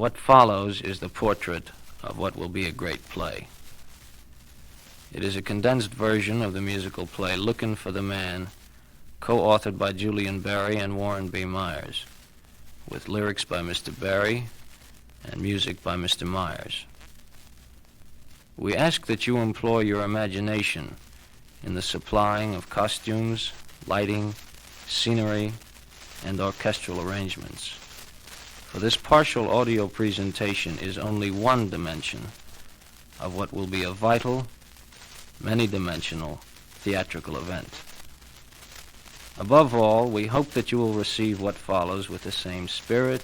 What follows is the portrait of what will be a great play. It is a condensed version of the musical play Lookin For The Man, co-authored by Julian Barry and Warren B. Myers, with lyrics by Mr. Barry and music by Mr. Myers. We ask that you employ your imagination in the supplying of costumes, lighting, scenery, and orchestral arrangements. For this partial audio presentation is only one dimension of what will be a vital, many-dimensional theatrical event. Above all, we hope that you will receive what follows with the same spirit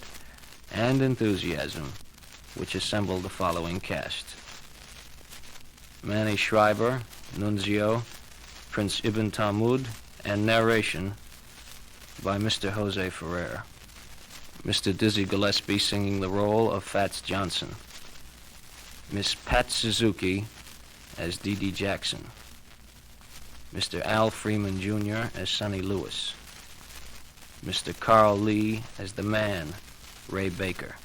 and enthusiasm which assembled the following cast. Manny Schreiber, Nunzio, Prince Ibn Talmud, and narration by Mr. José Ferrer. Mr. Dizzy Gillespie singing the role of Fats Johnson. Miss Pat Suzuki as Dee Dee Jackson. Mr. Al Freeman, Jr. as Sonny Lewis. Mr. Carl Lee as the man, Ray Baker.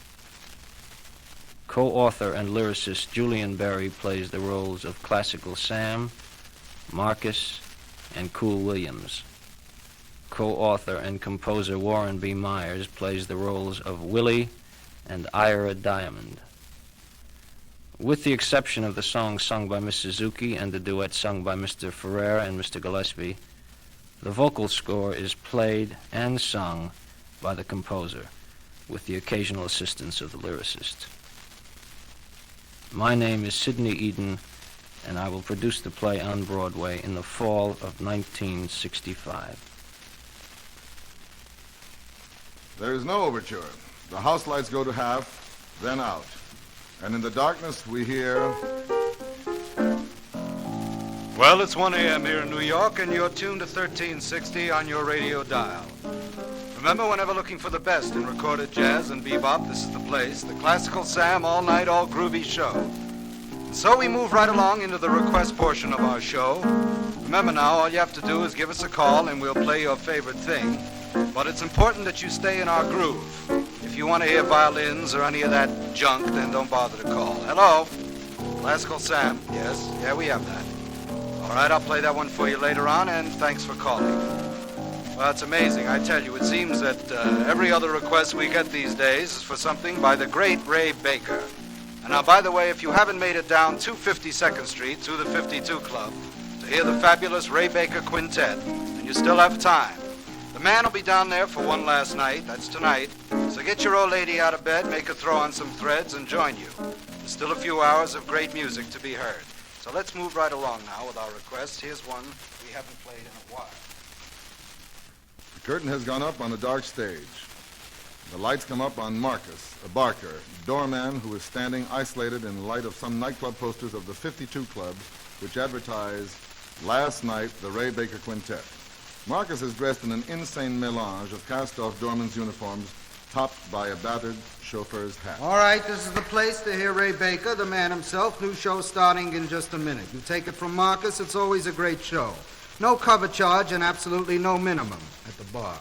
Co-author and lyricist Julian Barry plays the roles of Classical Sam, Marcus, and Cool Williams. Co-author and composer Warren B. Myers plays the roles of Willie and Ira Diamond. With the exception of the song sung by Miss Suzuki and the duet sung by Mr. Ferrer and Mr. Gillespie, the vocal score is played and sung by the composer, with the occasional assistance of the lyricist. My name is Sidney Eden, and I will produce the play on Broadway in the fall of 1965. There is no overture. The house lights go to half, then out. And in the darkness we hear... Well, it's 1 a.m. here in New York, and you're tuned to 1360 on your radio dial. Remember, whenever looking for the best in recorded jazz and bebop, this is the place, the Classical Sam All Night All Groovy Show. And so we move right along into the request portion of our show. Remember now, all you have to do is give us a call and we'll play your favorite thing. But it's important that you stay in our groove. If you want to hear violins or any of that junk, then don't bother to call. Hello? Classical Sam. Yes? Yeah, we have that. All right, I'll play that one for you later on, and thanks for calling. Well, it's amazing. I tell you, it seems that every other request we get these days is for something by the great Ray Baker. And now, by the way, if you haven't made it down to 52nd Street to the 52 Club to hear the fabulous Ray Baker Quintet, then you still have time. The man will be down there for one last night. That's tonight. So get your old lady out of bed, make her throw on some threads, and join you. There's still a few hours of great music to be heard. So let's move right along now with our requests. Here's one we haven't played in a while. The curtain has gone up on the dark stage. The lights come up on Marcus, a barker, doorman who is standing isolated in the light of some nightclub posters of the 52 clubs, which advertise, "Last night, the Ray Baker Quintet." Marcus is dressed in an insane melange of cast-off doorman's uniforms, topped by a battered chauffeur's hat. All right, this is the place to hear Ray Baker, the man himself. New show starting in just a minute. You take it from Marcus, it's always a great show. No cover charge and absolutely no minimum at the bar.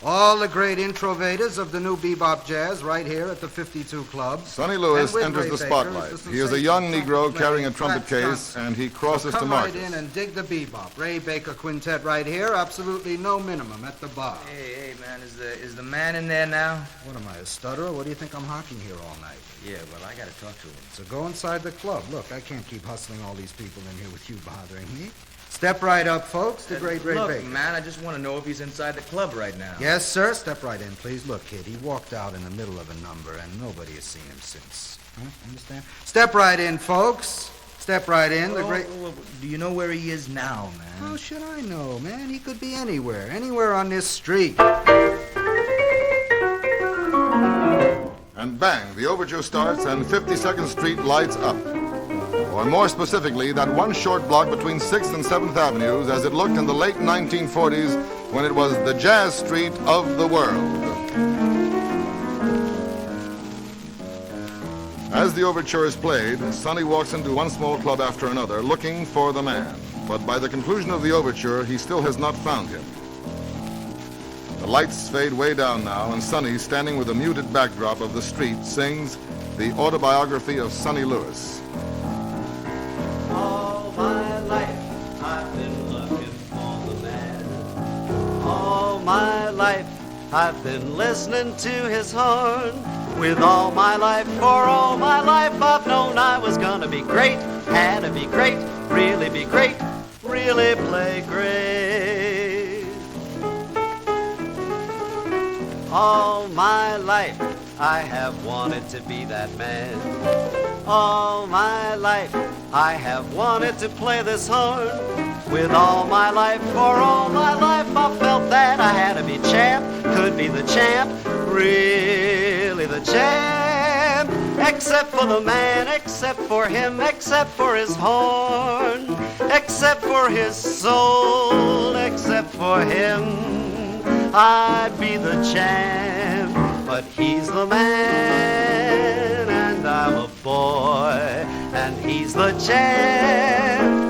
All the great introvators of the new bebop jazz right here at the 52 Club. Sonny Lewis enters the spotlight. He is a young Negro carrying a trumpet case, and he crosses to Marcus. Come right in and dig the bebop. Ray Baker Quintet right here, absolutely no minimum at the bar. Hey, man, is the man in there now? What am I, a stutterer? What do you think I'm hawking here all night? Yeah, well, I gotta talk to him. So go inside the club. Look, I can't keep hustling all these people in here with you bothering me. Step right up, folks. The great Ray Baker. Look, man, I just want to know if he's inside the club right now. Yes, sir. Step right in, please. Look, kid, he walked out in the middle of a number, and nobody has seen him since. Huh? Understand? Step right in, folks. Step right in. The great... Do you know where he is now, man? How should I know, man? He could be anywhere. Anywhere on this street. And bang, the overture starts, and 52nd Street lights up. Or more specifically, that one short block between 6th and 7th Avenues as it looked in the late 1940s when it was the jazz street of the world. As the overture is played, Sonny walks into one small club after another looking for the man. But by the conclusion of the overture, he still has not found him. The lights fade way down now, and Sonny, standing with a muted backdrop of the street, sings the autobiography of Sonny Lewis. All my life I've been looking for the man. All my life I've been listening to his horn. With all my life, for all my life, I've known I was gonna be great, had to be great, really be great, really play great. All my life, I have wanted to be that man. All my life, I have wanted to play this horn. With all my life, for all my life, I felt that I had to be champ, could be the champ, really the champ. Except for the man, except for him, except for his horn, except for his soul, except for him, I'd be the champ. But he's the man, and I'm a boy, and he's the champ.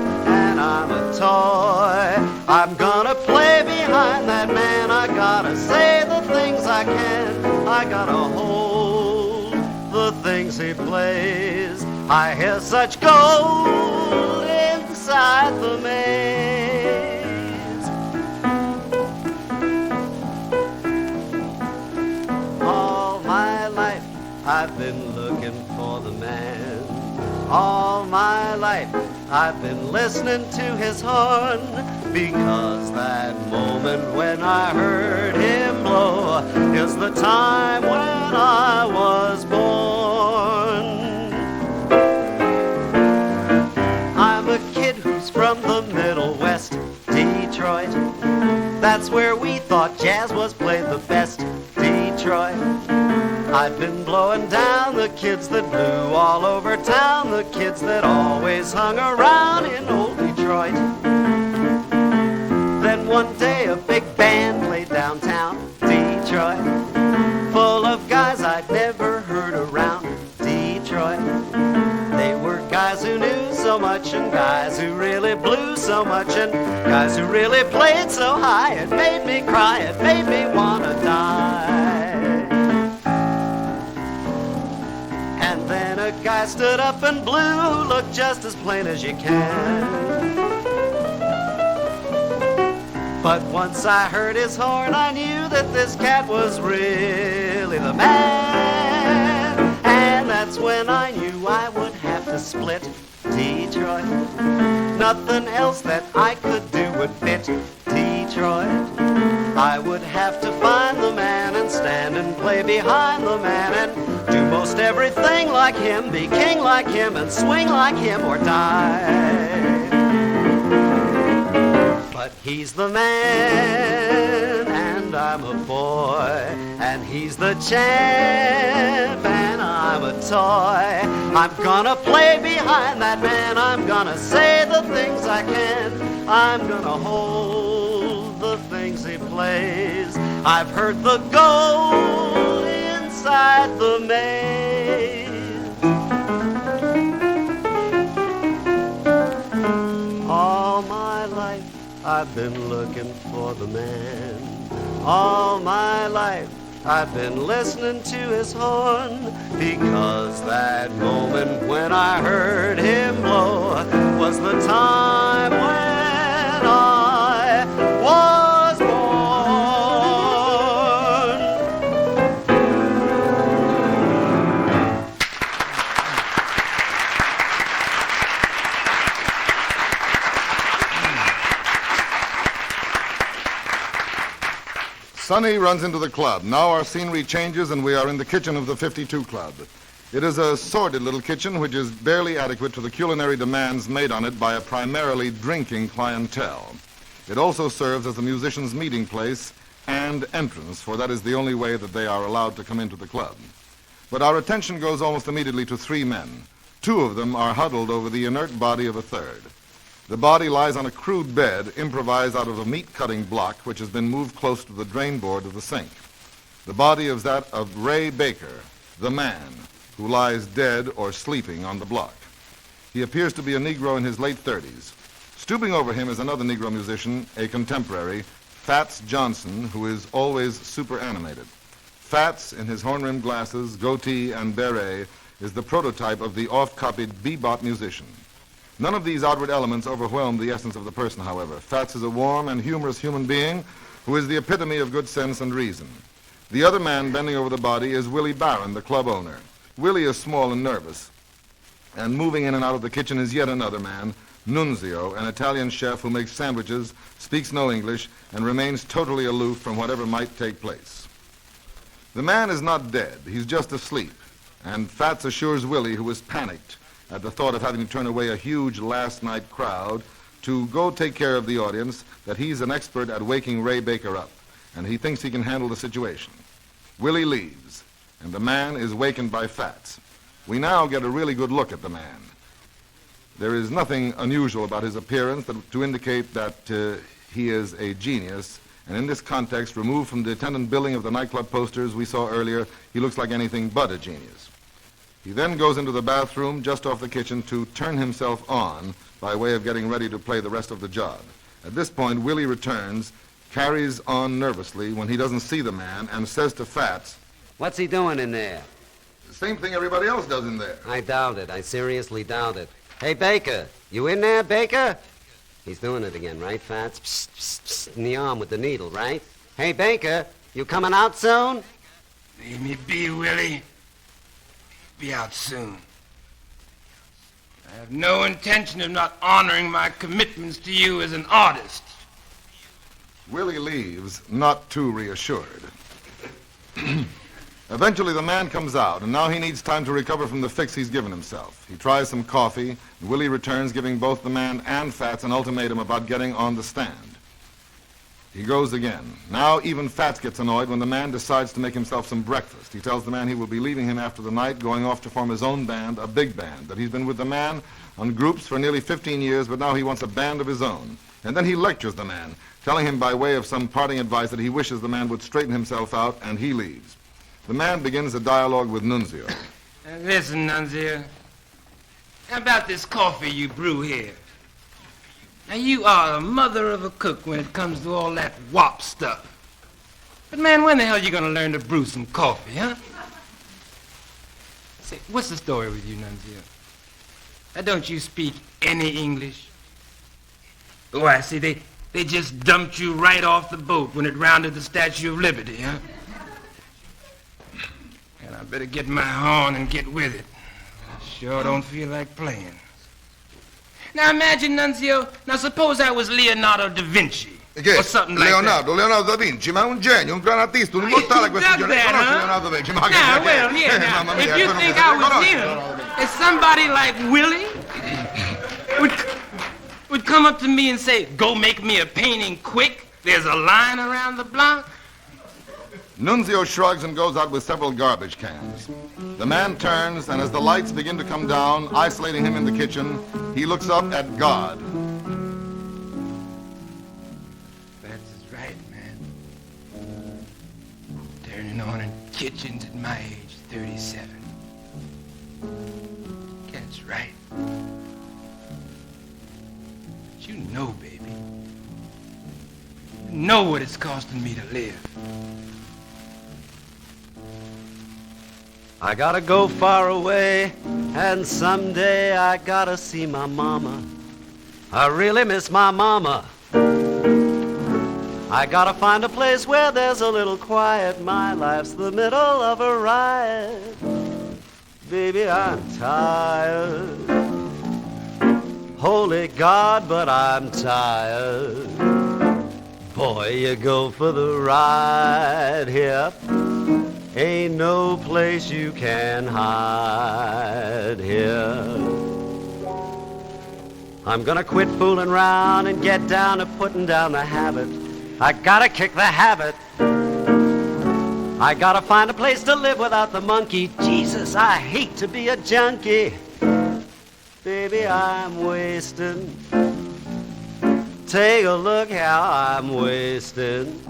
I'm a toy. I'm gonna play behind that man. I gotta say the things I can. I gotta hold the things he plays. I hear such gold inside the maze. All my life I've been looking for the man. All my life I've been listening to his horn, because that moment when I heard him blow is the time when I was born. I'm a kid who's from the Middle West, Detroit. That's where we thought jazz was played the best, Detroit. I've been blowing down the kids that blew all over town, the kids that always hung around in old Detroit. Then one day a big band played downtown Detroit, full of guys I'd never heard around Detroit. They were guys who knew so much, and guys who really blew so much, and guys who really played so high. It made me cry, it made me wanna die. And then a guy stood up and blew, who looked just as plain as you can. But once I heard his horn, I knew that this cat was really the man. And that's when I knew I would have to split Detroit. Nothing else that I could do would fit Detroit. I would have to find the man and stand and play behind the man and do most everything like him, be king like him and swing like him or die. But he's the man and I'm a boy, and he's the champ and I'm a toy. I'm gonna play behind that man, I'm gonna say the things I can, I'm gonna hold the things he plays. I've heard the gold inside the maze. All my life I've been looking for the man. All my life I've been listening to his horn, because that moment when I heard him blow was the time when I was born. Sonny runs into the club. Now our scenery changes and we are in the kitchen of the 52 Club. It is a sordid little kitchen which is barely adequate to the culinary demands made on it by a primarily drinking clientele. It also serves as a musician's meeting place and entrance, for that is the only way that they are allowed to come into the club. But our attention goes almost immediately to three men. Two of them are huddled over the inert body of a third. The body lies on a crude bed improvised out of a meat-cutting block which has been moved close to the drain board of the sink. The body is that of Ray Baker, the man, who lies dead or sleeping on the block. He appears to be a Negro in his late 30s. Stooping over him is another Negro musician, a contemporary, Fats Johnson, who is always super animated. Fats, in his horn-rimmed glasses, goatee, and beret, is the prototype of the oft-copied bebop musician. None of these outward elements overwhelm the essence of the person, however. Fats is a warm and humorous human being who is the epitome of good sense and reason. The other man bending over the body is Willie Barron, the club owner. Willie is small and nervous, and moving in and out of the kitchen is yet another man, Nunzio, an Italian chef who makes sandwiches, speaks no English, and remains totally aloof from whatever might take place. The man is not dead, he's just asleep, and Fats assures Willie, who is panicked at the thought of having to turn away a huge last-night crowd, to go take care of the audience, that he's an expert at waking Ray Baker up, and he thinks he can handle the situation. Willie leaves, and the man is wakened by Fats. We now get a really good look at the man. There is nothing unusual about his appearance to indicate that he is a genius, and in this context, removed from the attendant billing of the nightclub posters we saw earlier, he looks like anything but a genius. He then goes into the bathroom just off the kitchen to turn himself on by way of getting ready to play the rest of the job. At this point, Willie returns, carries on nervously when he doesn't see the man, and says to Fats, What's he doing in there? the same thing everybody else does in there. I doubt it. I seriously doubt it. Hey, Baker, you in there, Baker? He's doing it again, right, Fats? Psst, psst, psst, in the arm with the needle, right? Hey, Baker, you coming out soon? Leave me be, Willie. Be out soon. I have no intention of not honoring my commitments to you as an artist. Willie leaves, not too reassured. Eventually, the man comes out, and now he needs time to recover from the fix he's given himself. He tries some coffee, and Willie returns, giving both the man and Fats an ultimatum about getting on the stand. He goes again. Now even Fats gets annoyed when the man decides to make himself some breakfast. He tells the man he will be leaving him after the night, going off to form his own band, a big band, that he's been with the man on groups for nearly 15 years, but now he wants a band of his own. And then he lectures the man, telling him by way of some parting advice that he wishes the man would straighten himself out, and he leaves. The man begins a dialogue with Nunzio. Listen, Nunzio. How about this coffee you brew here? Now, you are a mother of a cook when it comes to all that wop stuff. But, man, when the hell are you going to learn to brew some coffee, huh? Say, what's the story with you, Nunzio? Now, don't you speak any English? Oh, I see. They just dumped you right off the boat when it rounded the Statue of Liberty, huh? And I better get my horn and get with it. I sure don't feel like playing. Now imagine, Nunzio, now suppose I was Leonardo da Vinci. Or something like Leonardo da Vinci, ma è un genio, un gran artista, un immortale questo genio. Conosci Leonardo da Vinci? Ma yeah, well, yeah, now, if you think I was him, if somebody like Willie would come up to me and say, go make me a painting quick, there's a line around the block. Nunzio shrugs and goes out with several garbage cans. The man turns, and as the lights begin to come down, isolating him in the kitchen, he looks up at God. That's right, man. Turning on in kitchens at my age, 37. That's right. But you know, baby, you know what it's costing me to live. I gotta go far away, and someday I gotta see my mama. I really miss my mama. I gotta find a place where there's a little quiet. My life's the middle of a riot. Baby, I'm tired. Holy God, but I'm tired. Boy, you go for the ride here. Ain't no place you can hide here. I'm gonna quit fooling around and get down to putting down the habit. I gotta kick the habit. I gotta find a place to live without the monkey. Jesus, I hate to be a junkie. Baby, I'm wasting. Take a look how I'm wasting.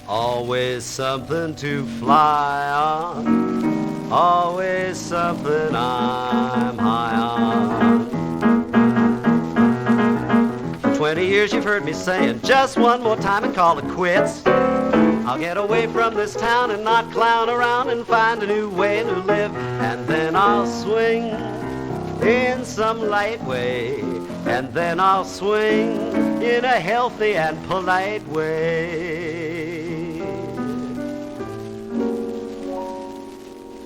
Always something to fly on. Always something I'm high on. For 20 years you've heard me saying, just one more time and call it quits. I'll get away from this town and not clown around and find a new way to live. And then I'll swing in some light way. And then I'll swing in a healthy and polite way.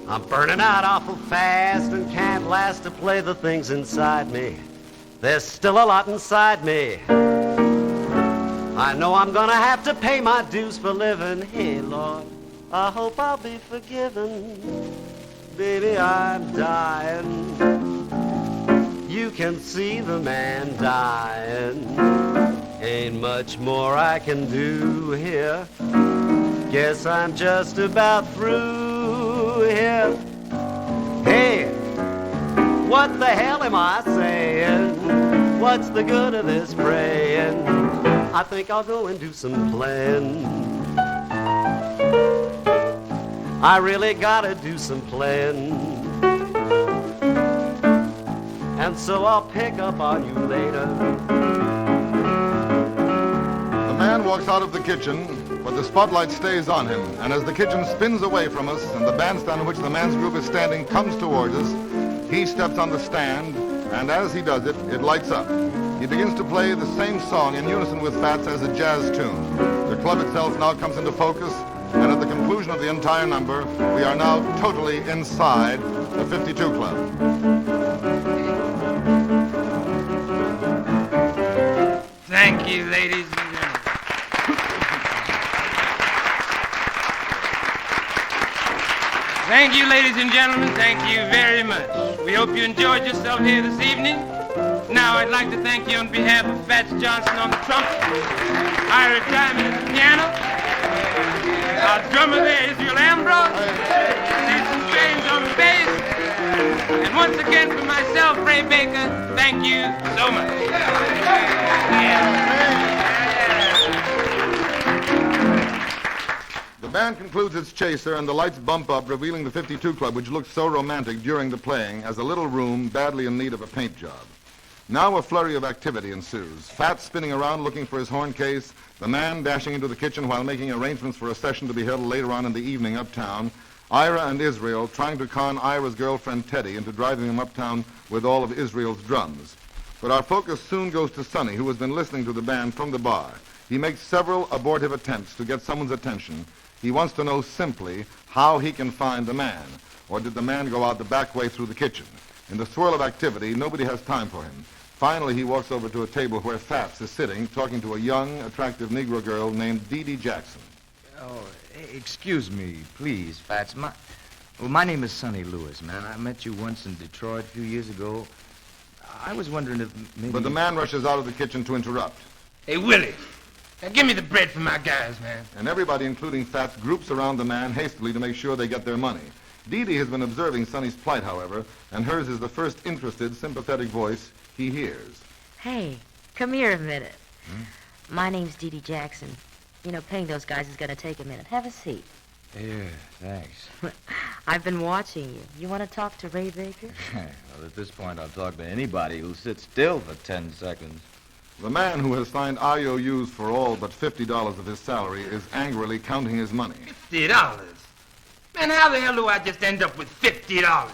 I'm burning out awful fast and can't last to play the things inside me. There's still a lot inside me. I know I'm gonna have to pay my dues for living. Hey, Lord, I hope I'll be forgiven. Baby, I'm dying. You can see the man dying. Ain't much more I can do here. Guess I'm just about through here. Hey, what the hell am I saying? What's the good of this praying? I think I'll go and do some playing. I really gotta do some playing. And so I'll pick up on you later. The man walks out of the kitchen, but the spotlight stays on him. And as the kitchen spins away from us and the bandstand on which the man's group is standing comes towards us, he steps on the stand, and as he does it, it lights up. He begins to play the same song in unison with Fats as a jazz tune. The club itself now comes into focus, and at the conclusion of the entire number, we are now totally inside the 52 Club. Thank you, ladies and gentlemen. Thank you, ladies and gentlemen. Thank you very much. We hope you enjoyed yourself here this evening. Now I'd like to thank you on behalf of Fats Johnson on the trumpet, Ira Diamond on the piano, our drummer there, Israel Ambrose, Jason James on the bass, and once again for myself, Ray Baker, thank you so much. The band concludes its chaser and the lights bump up, revealing the 52 Club, which looked so romantic during the playing, as a little room badly in need of a paint job. Now a flurry of activity ensues. Fats spinning around looking for his horn case, the man dashing into the kitchen while making arrangements for a session to be held later on in the evening uptown, Ira and Israel trying to con Ira's girlfriend Teddy into driving him uptown with all of Israel's drums. But our focus soon goes to Sonny, who has been listening to the band from the bar. He makes several abortive attempts to get someone's attention. He wants to know simply how he can find the man, or did the man go out the back way through the kitchen? In the swirl of activity, nobody has time for him. Finally, he walks over to a table where Fats is sitting, talking to a young, attractive Negro girl named Dee Jackson. Oh, excuse me, please, Fats. My name is Sonny Lewis, man. I met you once in Detroit a few years ago. I was wondering if maybe... But the man rushes out of the kitchen to interrupt. Hey, Willie, now give me the bread for my guys, man. And everybody, including Fats, groups around the man hastily to make sure they get their money. Dee has been observing Sonny's plight, however, and hers is the first interested, sympathetic voice he hears. Hey, come here a minute. My name's Dizzy Jackson. You know, paying those guys is going to take a minute. Have a seat. Yeah, thanks. I've been watching you. You want to talk to Ray Baker? Well, at this point, I'll talk to anybody who'll sit still for 10 seconds. The man who has signed IOUs for all but $50 of his salary is angrily counting his money. $50? Man, how the hell do I just end up with $50?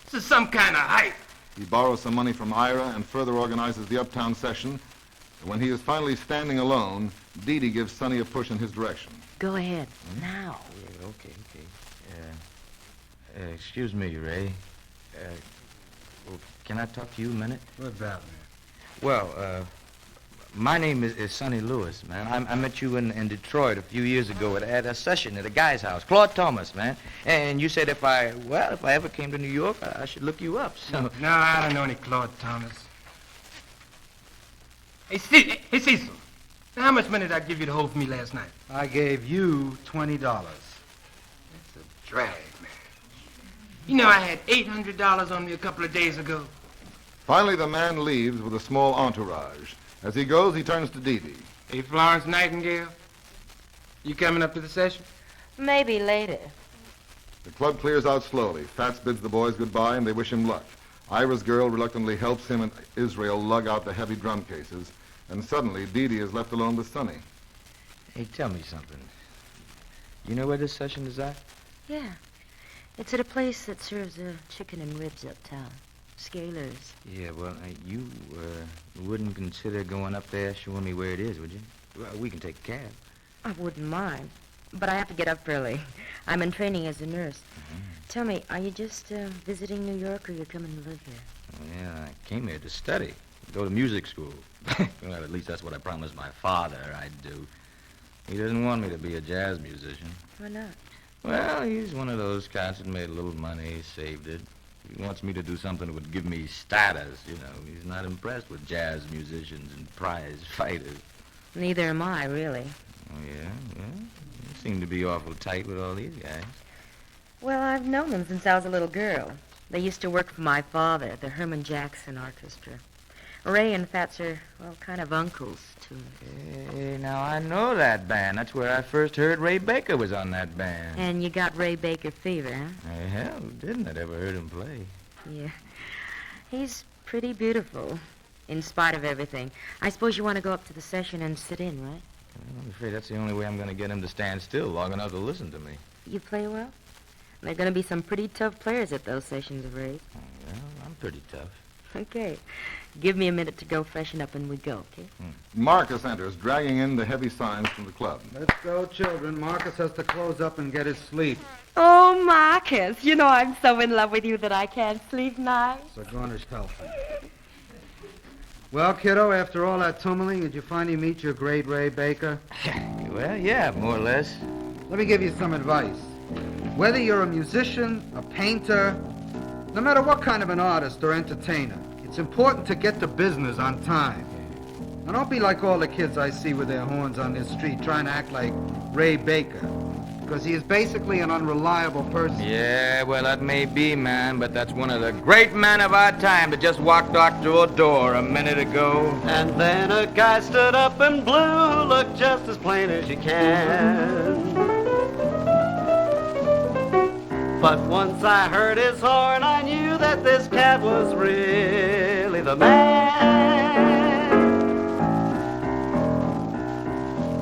This is some kind of hype. He borrows some money from Ira and further organizes the uptown session. And when he is finally standing alone, Dee gives Sonny a push in his direction. Go ahead. Now. Yeah, okay. Excuse me, Ray. Well, can I talk to you a minute? What about, man? Well, my name is Sonny Lewis, man. I met you in Detroit a few years ago at a session at a guy's house, Claude Thomas, man. And you said if I ever came to New York, I should look you up. So No, I don't know any Claude Thomas. Hey, Cecil. Now, how much money did I give you to hold for me last night? I gave you $20. That's a drag, man. You know, I had $800 on me a couple of days ago. Finally, the man leaves with a small entourage. As he goes, he turns to Dee. Hey, Florence Nightingale, you coming up to the session? Maybe later. The club clears out slowly. Fats bids the boys goodbye, and they wish him luck. Ira's girl reluctantly helps him and Israel lug out the heavy drum cases. And suddenly, Dee Dee is left alone with Sonny. Hey, tell me something. You know where this session is at? Yeah. It's at a place that serves chicken and ribs uptown. Scalers. Yeah, well, you wouldn't consider going up there showing me where it is, would you? Well, we can take a cab. I wouldn't mind. But I have to get up early. I'm in training as a nurse. Mm-hmm. Tell me, are you just visiting New York or you're coming to live here? Well, yeah, I came here to study. Go to music school. Well, at least that's what I promised my father I'd do. He doesn't want me to be a jazz musician. Why not? Well, he's one of those cats that made a little money, saved it. He wants me to do something that would give me status, you know. He's not impressed with jazz musicians and prize fighters. Neither am I, really. Oh, yeah? Well, you seem to be awful tight with all these guys. Well, I've known them since I was a little girl. They used to work for my father, the Herman Jackson Orchestra. Ray and Fats are, well, kind of uncles to me. Hey, now I know that band. That's where I first heard Ray Baker was on that band. And you got Ray Baker fever, huh? Hey, hell, didn't I ever heard him play? Yeah. He's pretty beautiful, in spite of everything. I suppose you want to go up to the session and sit in, right? Well, I'm afraid that's the only way I'm going to get him to stand still long enough to listen to me. You play well? There are going to be some pretty tough players at those sessions of Ray's. Oh, well, I'm pretty tough. Okay. Give me a minute to go freshen up and we go, okay? Marcus enters, dragging in the heavy signs from the club. Let's go, children. Marcus has to close up and get his sleep. Oh, Marcus, you know I'm so in love with you that I can't sleep nights. So Gornish Telford. Well, kiddo, after all that tumbling, did you finally meet your great Ray Baker? Well, yeah, more or less. Let me give you some advice. Whether you're a musician, a painter, no matter what kind of an artist or entertainer, it's important to get to business on time. Now, don't be like all the kids I see with their horns on this street trying to act like Ray Baker, because he is basically an unreliable person. Yeah, well, that may be, man, but that's one of the great men of our time that just walked out through a door a minute ago. And then a guy stood up in blue who looked just as plain as you can. But once I heard his horn, I knew that this cat was really the man.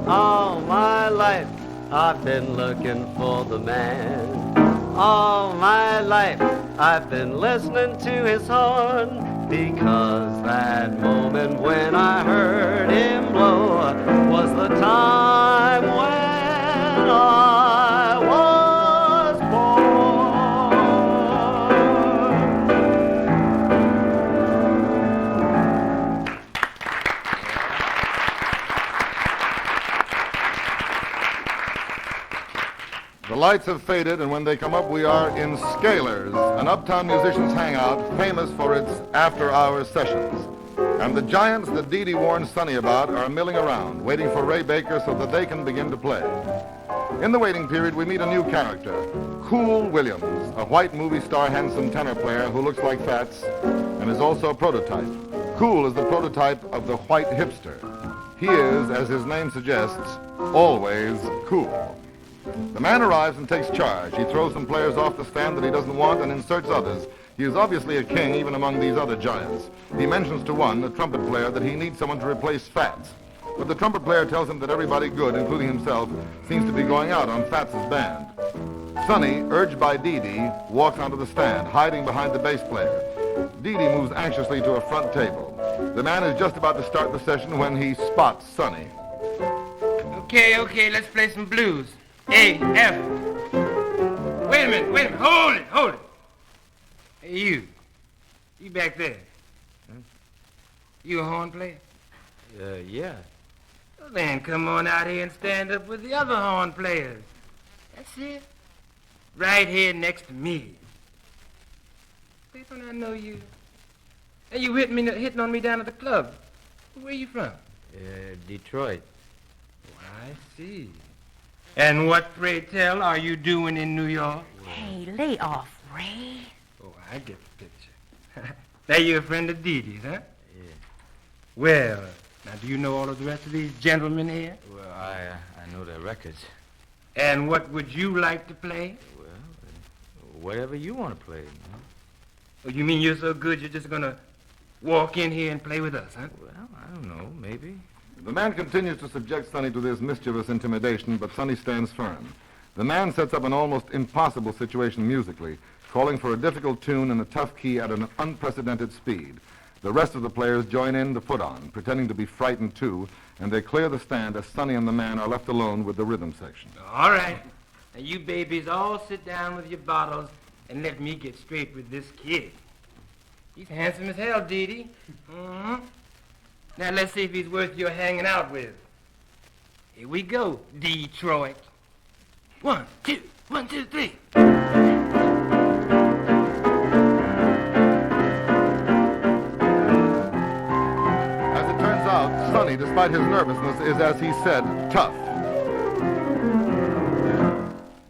All my life I've been looking for the man. All my life I've been listening to his horn, because that moment when I heard him blow was the time when I was born. The lights have faded, and when they come up, we are in Scalers, an uptown musician's hangout famous for its after-hours sessions. And the giants that Dee Dee warned Sonny about are milling around, waiting for Ray Baker so that they can begin to play. In the waiting period, we meet a new character, Cool Williams, a white movie star handsome tenor player who looks like Fats and is also a prototype. Cool is the prototype of the white hipster. He is, as his name suggests, always cool. The man arrives and takes charge. He throws some players off the stand that he doesn't want and inserts others. He is obviously a king even among these other giants. He mentions to one, a trumpet player, that he needs someone to replace Fats. But the trumpet player tells him that everybody good, including himself, seems to be going out on Fats's band. Sonny, urged by Dee Dee, walks onto the stand, hiding behind the bass player. Dee Dee moves anxiously to a front table. The man is just about to start the session when he spots Sonny. Okay, let's play some blues. A, F. Wait a minute, hold it. Hey, you back there. You a horn player? Yeah. Well, then come on out here and stand up with the other horn players. That's it. Right here next to me. Don't I know you? Hey, you hitting on me down at the club. Where you from? Detroit. Oh, I see. And what, pray tell, are you doing in New York? Hey, lay off, Ray. Oh, I get the picture. Now you're a friend of Dee Dee's, huh? Yeah. Well, now do you know all of the rest of these gentlemen here? Well, I know their records. And what would you like to play? Well, whatever you want to play. Oh, you mean you're so good you're just gonna walk in here and play with us, huh? Well, I don't know, maybe. The man continues to subject Sonny to this mischievous intimidation, but Sonny stands firm. The man sets up an almost impossible situation musically, calling for a difficult tune in a tough key at an unprecedented speed. The rest of the players join in to put on, pretending to be frightened too, and they clear the stand as Sonny and the man are left alone with the rhythm section. All right. Now, you babies all sit down with your bottles and let me get straight with this kid. He's handsome as hell, Dee. Mm-hmm. Now, let's see if he's worth your hanging out with. Here we go, Detroit. 1, 2, 1, 2, 3. As it turns out, Sonny, despite his nervousness, is, as he said, tough.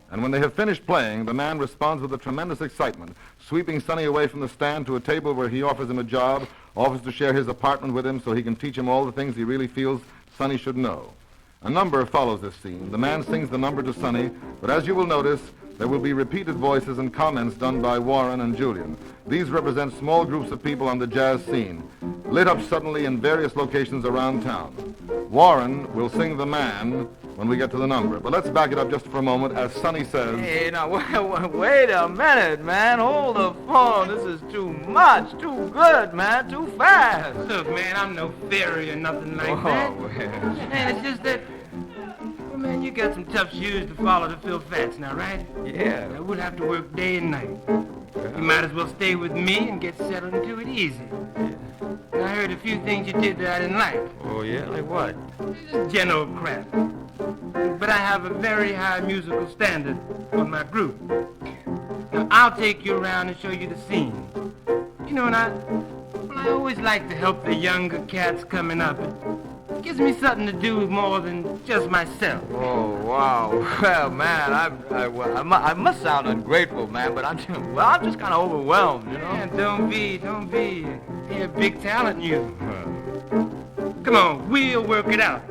And when they have finished playing, the man responds with a tremendous excitement, sweeping Sonny away from the stand to a table where he offers him a job, offers to share his apartment with him so he can teach him all the things he really feels Sonny should know. A number follows this scene. The man sings the number to Sonny, but as you will notice, there will be repeated voices and comments done by Warren and Julian. These represent small groups of people on the jazz scene, lit up suddenly in various locations around town. Warren will sing the man when we get to the number, but let's back it up just for a moment as Sonny says... Hey, now, wait a minute, man. Hold the phone. This is too much, too good, man, too fast. Look, man, I'm no fairy or nothing like that. Man, it's just that... Well, man, you got some tough shoes to follow to fill fats now, right? Yeah. Now, we'll have to work day and night. You might as well stay with me and get settled into it easy. Now, I heard a few things you did that I didn't like. Oh, yeah? Like what? Just general crap. But I have a very high musical standard on my group. Now, I'll take you around and show you the scene. You know, and I always like to help the younger cats coming up. It gives me something to do more than just myself. Oh, wow. Well, man, I must sound ungrateful, man, but I'm just kind of overwhelmed, you know? Yeah, don't be. You're a big talent, you. Come on, we'll work it out.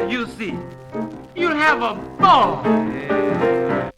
You'll see. You'll have a ball. Yeah.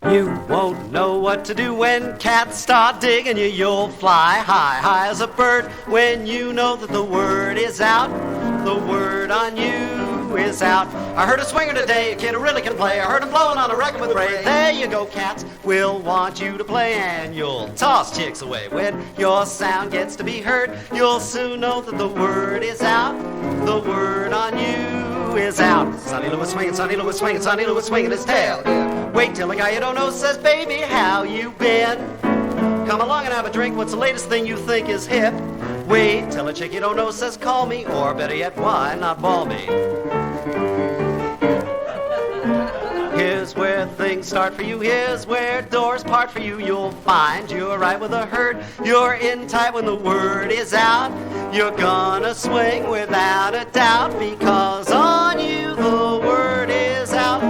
You won't know what to do when cats start digging you. You'll fly high, high as a bird when you know that the word is out. The word on you is out. I heard a swinger today, a kid who really can play. I heard him blowing on a record with Ray. There you go, cats. We'll want you to play, and you'll toss chicks away. When your sound gets to be heard, you'll soon know that the word is out. The word on you is out. Sonny Lewis swinging, Sonny Lewis swinging, Sonny Lewis swinging his tail. Wait till a guy you don't know says, baby, how you been? Come along and have a drink. What's the latest thing you think is hip? Wait till a chick you don't know says, call me, or better yet, why not ball me? Here's where things start for you. Here's where doors part for you. You'll find you're right with a herd. You're in tight when the word is out. You're gonna swing without a doubt, because on you the word is out.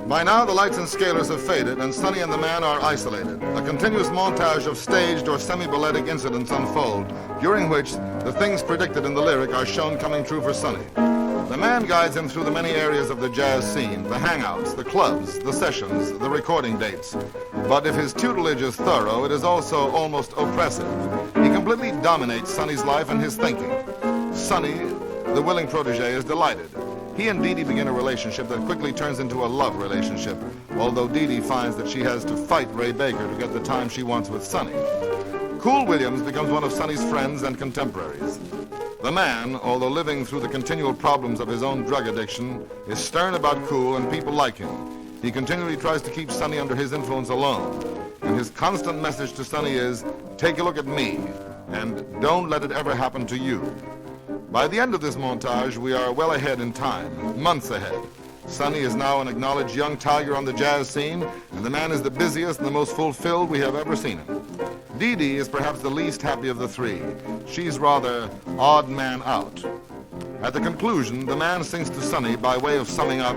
By now, the lights and scalers have faded, and Sonny and the man are isolated. A continuous montage of staged or semi-balletic incidents unfold, during which the things predicted in the lyric are shown coming true for Sonny. The man guides him through the many areas of the jazz scene, the hangouts, the clubs, the sessions, the recording dates. But if his tutelage is thorough, it is also almost oppressive. He completely dominates Sonny's life and his thinking. Sonny, the willing protege, is delighted. He and Dee Dee begin a relationship that quickly turns into a love relationship, although Dee Dee finds that she has to fight Ray Baker to get the time she wants with Sonny. Cool Williams becomes one of Sonny's friends and contemporaries. The man, although living through the continual problems of his own drug addiction, is stern about Cool and people like him. He continually tries to keep Sonny under his influence alone. And his constant message to Sonny is, take a look at me, and don't let it ever happen to you. By the end of this montage, we are well ahead in time, months ahead. Sonny is now an acknowledged young tiger on the jazz scene, and the man is the busiest and the most fulfilled we have ever seen him. Dee Dee is perhaps the least happy of the three. She's rather odd man out. At the conclusion, the man sings to Sonny by way of summing up.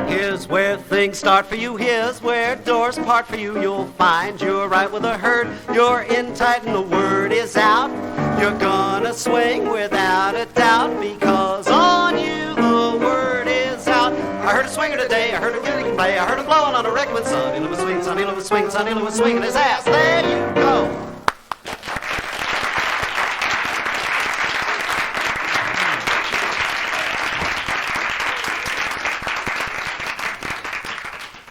Here's where things start for you. Here's where doors part for you. You'll find you're right with the herd. You're in tight and the word is out. You're gonna swing without a doubt because on you the word is out. I heard a swinger today. I heard a getting play. I heard him blowing on a record when Sonny Lou was swing, Sonny Lou was swing, Sonny Lou was swinging his ass. There you go.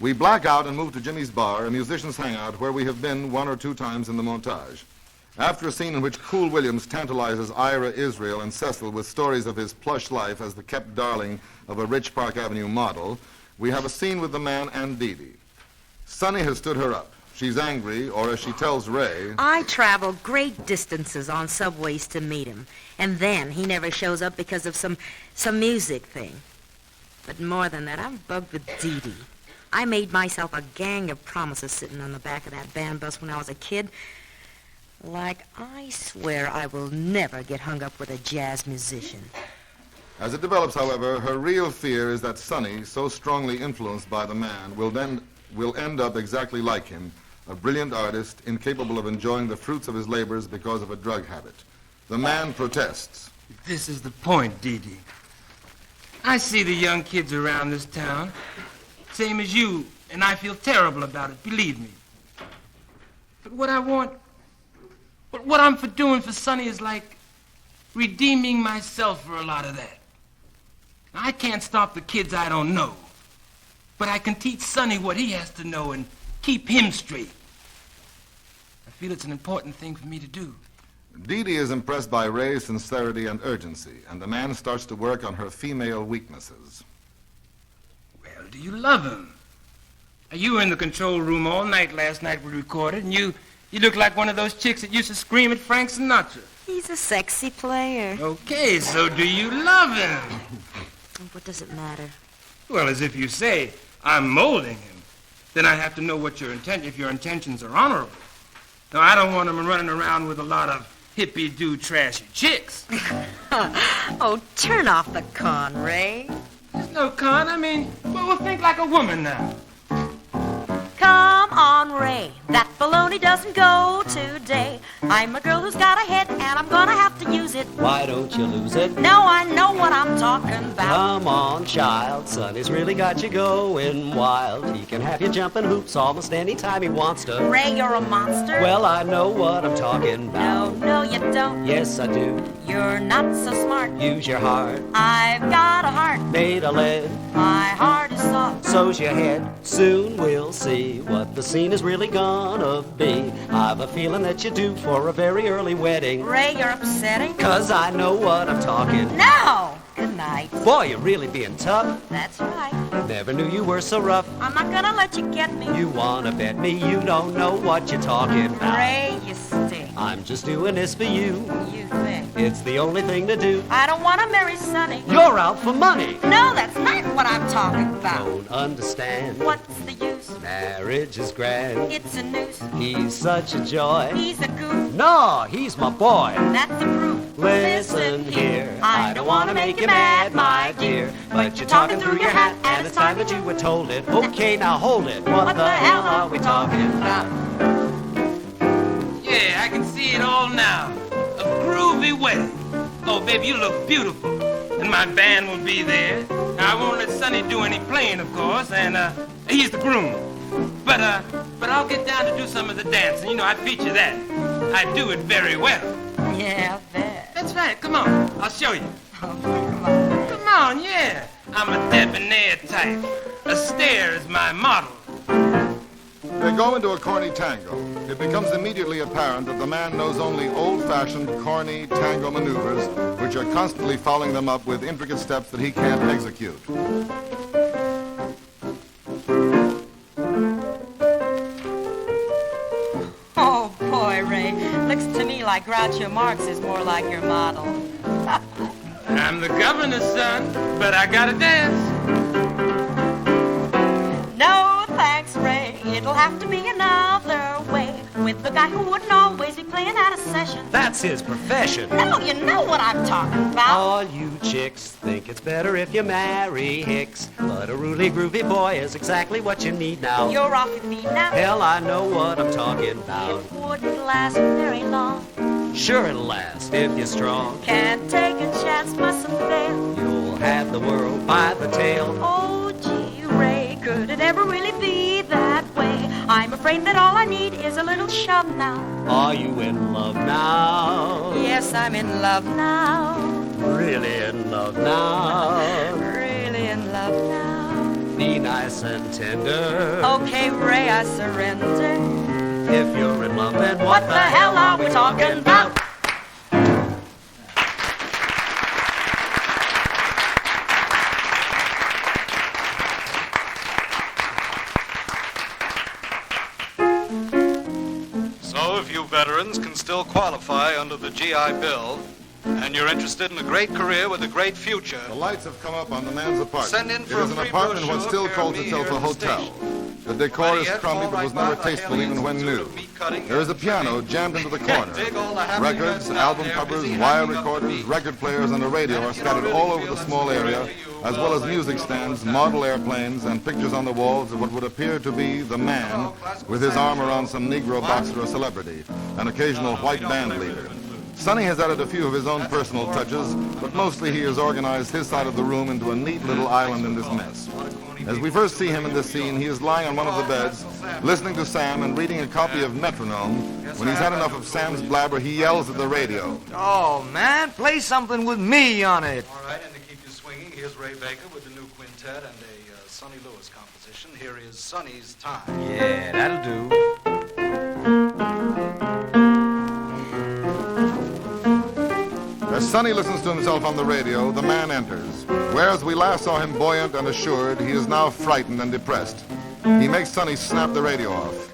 We black out and move to Jimmy's Bar, a musician's hangout where we have been one or two times in the montage. After a scene in which Cool Williams tantalizes Ira Israel and Cecil with stories of his plush life as the kept darling of a rich Park Avenue model, we have a scene with the man and Dee Dee. Sonny has stood her up. She's angry, or as she tells Ray... I travel great distances on subways to meet him, and then he never shows up because of some music thing. But more than that, I'm bugged with Dee Dee. I made myself a gang of promises sitting on the back of that band bus when I was a kid. Like, I swear I will never get hung up with a jazz musician. As it develops, however, her real fear is that Sonny, so strongly influenced by the man, will end up exactly like him, a brilliant artist, incapable of enjoying the fruits of his labors because of a drug habit. The man protests. This is the point, Dee Dee. I see the young kids around this town, same as you, and I feel terrible about it, believe me. But what I'm doing for Sonny is like redeeming myself for a lot of that. Now, I can't stop the kids I don't know, but I can teach Sonny what he has to know and keep him straight. I feel it's an important thing for me to do. Dee Dee is impressed by Ray's sincerity and urgency, and the man starts to work on her female weaknesses. Well, do you love him? You were in the control room all night last night we recorded, and you look like one of those chicks that used to scream at Frank Sinatra. He's a sexy player. Okay, so do you love him? What does it matter? Well, as if you say, I'm molding him. Then I have to know what if your intentions are honorable. Now, I don't want him running around with a lot of hippie-do trashy chicks. Oh, turn off the con, Ray. There's no con. I mean, we'll think like a woman now. Come on, Ray. That baloney doesn't go today. I'm a girl who's got a head, and I'm gonna have to use it. Why don't you lose it? No, I know what I'm talking about. Come on, child. Sonny's really got you going wild. He can have you jumping hoops almost any time he wants to. Ray, you're a monster. Well, I know what I'm talking about. No, you don't. Yes, I do. You're not so smart. Use your heart. I've got a heart Made of lead. My heart is soft. So's your head. Soon we'll see what the scene is really gonna be. I've a feeling that you do for a very early wedding. Ray, you're upsetting. 'Cause I know what I'm talking. No! Good night. Boy, you're really being tough. That's right. Never knew you were so rough. I'm not gonna let you get me. You wanna bet me you don't know what you're talking about. Ray, you stink. I'm just doing this for you. You think. It's the only thing to do. I don't want to marry Sonny. You're out for money. No, that's not what I'm talking about. Don't understand. What's the use? Marriage is grand. It's a noose. He's such a joy. He's a goof. No, he's my boy. That's the proof. Listen here. I don't want to make you mad, my dear, but you're talking through your hat, and it's time that you were told it. Okay, now hold it. What the hell are we talking about? Yeah, I can see it all now. A groovy wedding. Oh, baby, you look beautiful. And my band will be there. Now, I won't let Sonny do any playing, of course, and he's the groom. But I'll get down to do some of the dancing. You know, I feature that. I do it very well. Yeah, I bet. That's right. Come on. I'll show you. Oh, come on. Come town, yeah. I'm a debonair type. A stare is my model. They go into a corny tango. It becomes immediately apparent that the man knows only old-fashioned, corny tango maneuvers, which are constantly following them up with intricate steps that he can't execute. Oh, boy, Ray. Looks to me like Groucho Marx is more like your model. I'm the governor's son, but I gotta dance. No, thanks, Ray. It'll have to be another way. With the guy who wouldn't always be playing out of session. That's his profession. No, you know what I'm talking about. All you chicks think it's better if you marry Hicks. But a really groovy boy is exactly what you need now. You're off your feet now. Hell, I know what I'm talking about. It wouldn't last very long. Sure it'll last if you're strong. Can't take a chance, mustn't fail. You'll have the world by the tail. Oh, gee, Ray, could it ever really be that way? I'm afraid that all I need is a little shove now. Are you in love now? Yes, I'm in love now. Really in love now? Really in love now. Be nice and tender. Okay, Ray, I surrender. If you're in love, then What the hell are we talking about? So if you veterans can still qualify under the GI Bill, and you're interested in a great career with a great future, The lights have come up on the man's apartment. Send in It for a is an free apartment in what brochure, still care calls me itself here a at the hotel. station. The decor Better is yet, crummy fall but was right never by the tasteful even when aliens new. to meat cutting There is a and piano trimming. jammed into the corner. Dig all the happy Records, men down album there, covers, busy wire hanging up the recorders, beat. record players, and a radio are scattered all over the small area, as well as music stands, model airplanes, and pictures on the walls of what would appear to be the man with his arm around some Negro boxer or celebrity, an occasional white band leader. Sonny has added a few of his own personal touches, but mostly he has organized his side of the room into a neat little island in this mess. As we first see him in this scene, he is lying on one of the beds, listening to Sam and reading a copy of Metronome. When he's had enough of Sam's blabber, he yells at the radio. Oh, man, play something with me on it. All right, and to keep you swinging, here's Ray Baker with the new quintet and a Sonny Lewis composition. Here is Sonny's Time. Yeah, that'll do. As Sonny listens to himself on the radio, the man enters. Whereas we last saw him buoyant and assured, he is now frightened and depressed. He makes Sonny snap the radio off.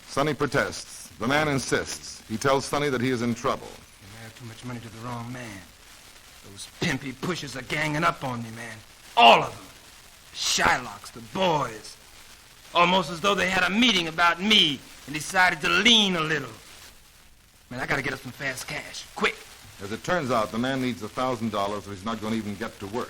Sonny protests. The man insists. He tells Sonny that he is in trouble. You have too much money to the wrong man. Those pimpy pushers are ganging up on me, man. All of them. The Shylocks, the boys. Almost as though they had a meeting about me and decided to lean a little. Man, I gotta get us some fast cash. Quick. As it turns out, the man needs $1,000 or he's not going to even get to work.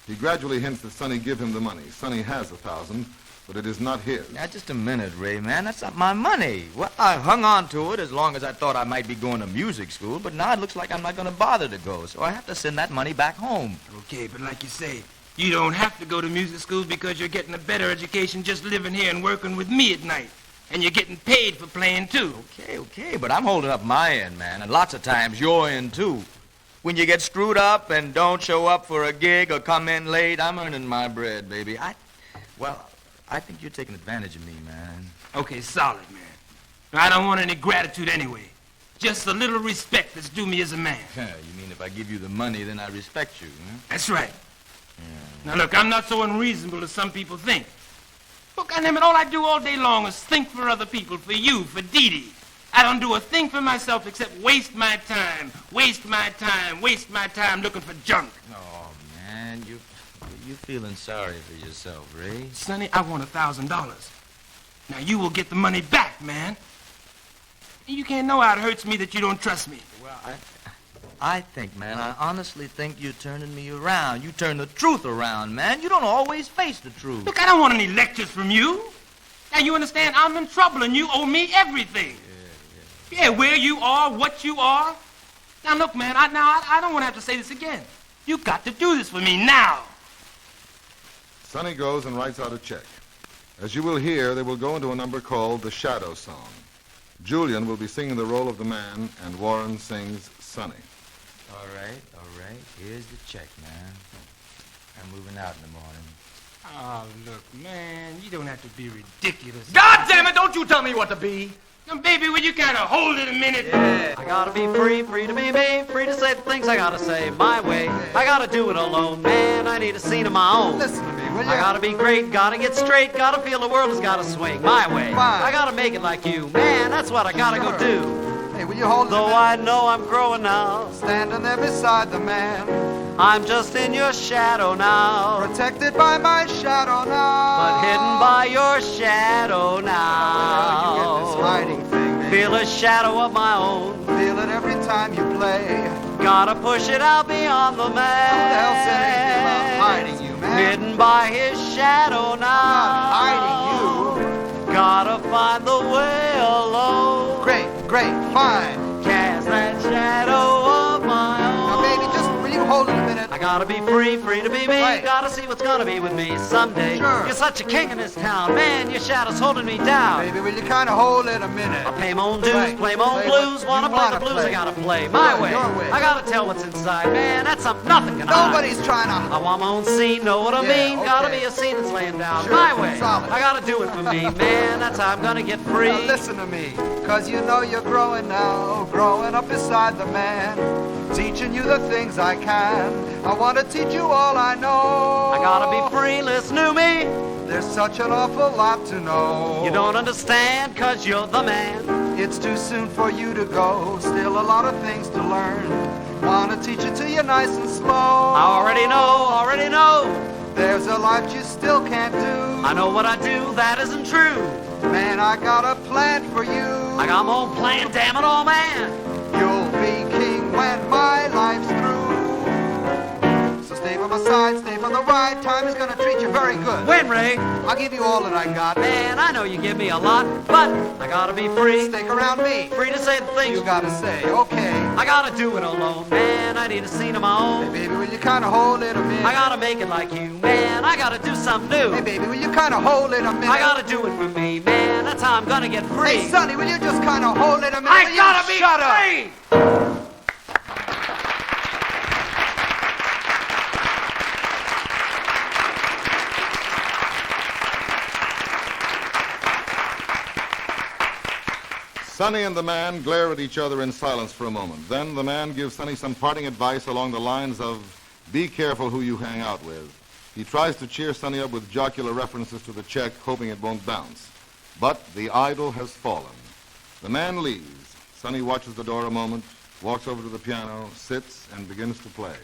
He gradually hints that Sonny give him the money. Sonny has $1,000, but it is not his. Now, just a minute, Ray, man. That's not my money. Well, I hung on to it as long as I thought I might be going to music school, but now it looks like I'm not going to bother to go, so I have to send that money back home. Okay, but like you say, you don't have to go to music school because you're getting a better education just living here and working with me at night. And you're getting paid for playing, too. Okay, but I'm holding up my end, man, and lots of times your end, too. When you get screwed up and don't show up for a gig or come in late, I'm earning my bread, baby. I think you're taking advantage of me, man. Okay, solid, man. I don't want any gratitude anyway. Just a little respect that's due me as a man. You mean if I give you the money, then I respect you, huh? That's right. Now, look, I'm not so unreasonable as some people think. Look, goddammit, all I do all day long is think for other people, for you, for Dee Dee. I don't do a thing for myself except waste my time looking for junk. Oh, man, you feeling sorry for yourself, Ray. Sonny, I want $1,000. Now, you will get the money back, man. You can't know how it hurts me that you don't trust me. Well, I think, man, I honestly think you're turning me around. You turn the truth around, man. You don't always face the truth. Look, I don't want any lectures from you. Now, you understand, I'm in trouble and you owe me everything. Yeah, where you are, what you are. Now, look, man, I don't want to have to say this again. You got to do this for me now. Sonny goes and writes out a check. As you will hear, they will go into a number called The Shadow Song. Julian will be singing the role of the man, and Warren sings Sonny. All right. Here's the check, man. I'm moving out in the morning. Oh, look, man, you don't have to be ridiculous. God damn it, don't you tell me what to be. Now, baby, will you kind of hold it a minute? Yeah, I gotta be free, free to be me, free to say the things I gotta say my way. I gotta do it alone, man, I need a scene of my own. Listen to me, will you? I gotta be great, gotta get straight, gotta feel the world has gotta swing my way. Fine. I gotta make it like you, man, that's what I gotta go do. Hey, will you hold it a Though minute? I know I'm growing now, Standing there beside the man, I'm just in your shadow now, protected by my shadow now. but hidden by your shadow now. You get this hiding thing, baby. Feel a shadow of my own, Feel it every time you play. gotta push it out beyond the man. Who the hell said anything about hiding you, man? Hidden by his shadow now. I'm not hiding you. Gotta find the way alone. Great, fine. Cast that shadow of my own. Now, baby, just will you hold it a minute? I gotta be free, free to be me. Right. Gotta see what's gonna be with me someday. Sure. You're such a king in this town. Man, your shadow's holding me down. Baby, will you kind of hold it a minute? I pay my own dues, Right. play my own Play blues. what Wanna you play wanna the blues, play. I gotta play my way. Your way. I gotta tell what's inside. Man, that's something nothing can hide. Nobody's trying to... I want my own scene, know what I Yeah, mean? Gotta okay. be a scene that's laying down Sure, my way. solid. I gotta do it for me, man. That's how I'm gonna get free. Now listen to me, cause you know you're growing now, growing up beside the man, teaching you the things I can. I want to teach you all I know. I gotta be free, listen to me. There's such an awful lot to know. You don't understand, cause you're the man. It's too soon for you to go, still a lot of things to learn. Want to teach it to you nice and slow. I already know. There's a lot you still can't do. I know what I do, that isn't true. Man, I got a plan for you. I got my own plan, damn it all, man. You'll be king when my life's through. So stay by my side, stay by the right. Time is gonna treat you very good. When, Ray? I'll give you all that I got. Man, I know you give me a lot, but I gotta be free. Stick around me. Free to say the things You gotta say, okay. I gotta do it alone, man. I need a scene of my Hey, own. baby, will you kind of hold it a minute? I gotta make it like you, man. I gotta do something new. Hey, baby, will you kind of hold it a minute? I gotta do it for me, man. That's how I'm gonna get free. Hey, Sonny, will you just kind of hold it a minute? I Will you gotta be shut up? free! Sonny and the man glare at each other in silence for a moment. Then the man gives Sonny some parting advice along the lines of, be careful who you hang out with. He tries to cheer Sonny up with jocular references to the check, hoping it won't bounce. But the idol has fallen. The man leaves. Sonny watches the door a moment, walks over to the piano, sits, and begins to play.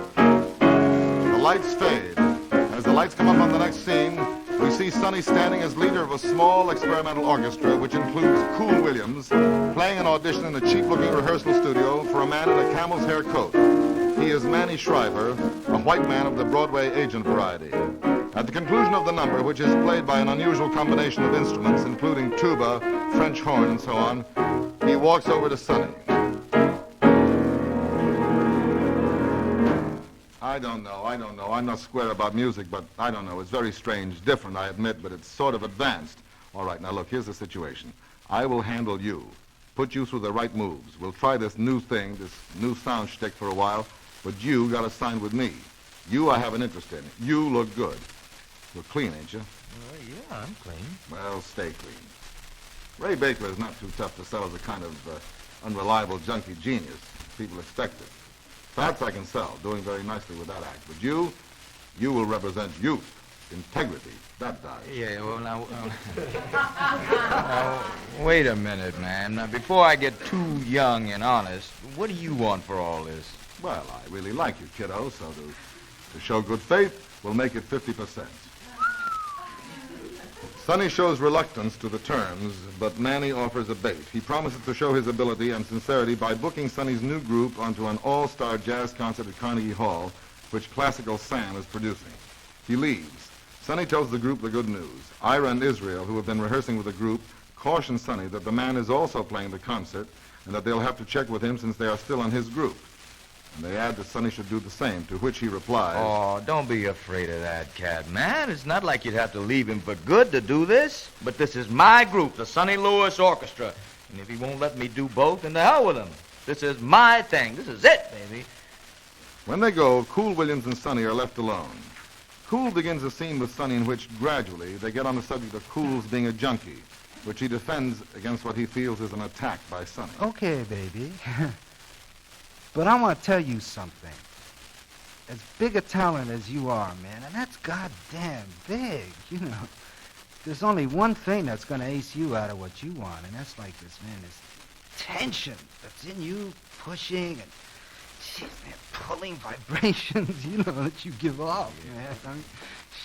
The lights fade. As the lights come up on the next scene, we see Sonny standing as leader of a small experimental orchestra, which includes Cool Williams, playing an audition in a cheap-looking rehearsal studio for a man in a camel's hair coat. He is Manny Shriver, a white man of the Broadway agent variety. At the conclusion of the number, which is played by an unusual combination of instruments, including tuba, French horn, and so on, he walks over to Sonny. I don't know. I'm not square about music, but I don't know. It's very strange, different, I admit, but it's sort of advanced. All right, now look, here's the situation. I will handle you, put you through the right moves. We'll try this new thing, this new sound shtick for a while, but you got to sign with me. You I have an interest in. You look good. You're clean, ain't you? Yeah, I'm clean. Well, stay clean. Ray Baker is not too tough to sell as a kind of unreliable junkie genius. People expect it. Facts I can sell, doing very nicely with that act. But you will represent youth, integrity. That dies. Yeah, well, now, now, wait a minute, man. Now, before I get too young and honest, what do you want for all this? Well, I really like you, kiddo, so to show good faith, we'll make it 50%. Sonny shows reluctance to the terms, but Manny offers a bait. He promises to show his ability and sincerity by booking Sonny's new group onto an all-star jazz concert at Carnegie Hall, which Classical Sam is producing. He leaves. Sonny tells the group the good news. Ira and Israel, who have been rehearsing with the group, caution Sonny that the man is also playing the concert and that they'll have to check with him since they are still in his group. And they add that Sonny should do the same, to which he replies, Oh, don't be afraid of that cat, man. It's not like you'd have to leave him for good to do this. But this is my group, the Sonny Lewis Orchestra. And if he won't let me do both, then to hell with him. This is my thing. This is it, baby. When they go, Cool, Williams, and Sonny are left alone. Cool begins a scene with Sonny in which, gradually, they get on the subject of Cool's being a junkie, which he defends against what he feels is an attack by Sonny. Okay, baby. But I want to tell you something. As big a talent as you are, man, and that's goddamn big, you know. There's only one thing that's going to ace you out of what you want, and that's like this, man, this tension that's in you, pushing and shit, man, pulling vibrations, you know, that you give off, man. I mean,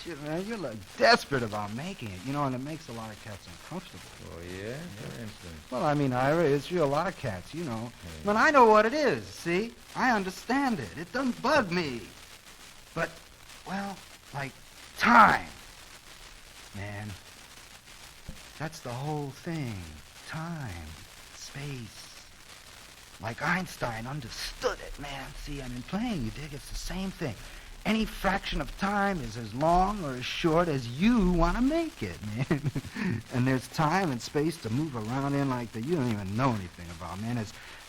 shit, man, you're like desperate about making it, you know, and it makes a lot of cats uncomfortable. Oh, yeah? For instance. Well, I mean, Ira, it's real a lot of cats, you know. But I know what it is, see? I understand it. It doesn't bug me. But, well, like time, man. That's the whole thing. Time, space. Like Einstein understood it, man. See, I mean, playing, you dig, it's the same thing. Any fraction of time is as long or as short as you want to make it, man. And there's time and space to move around in like that you don't even know anything about, man.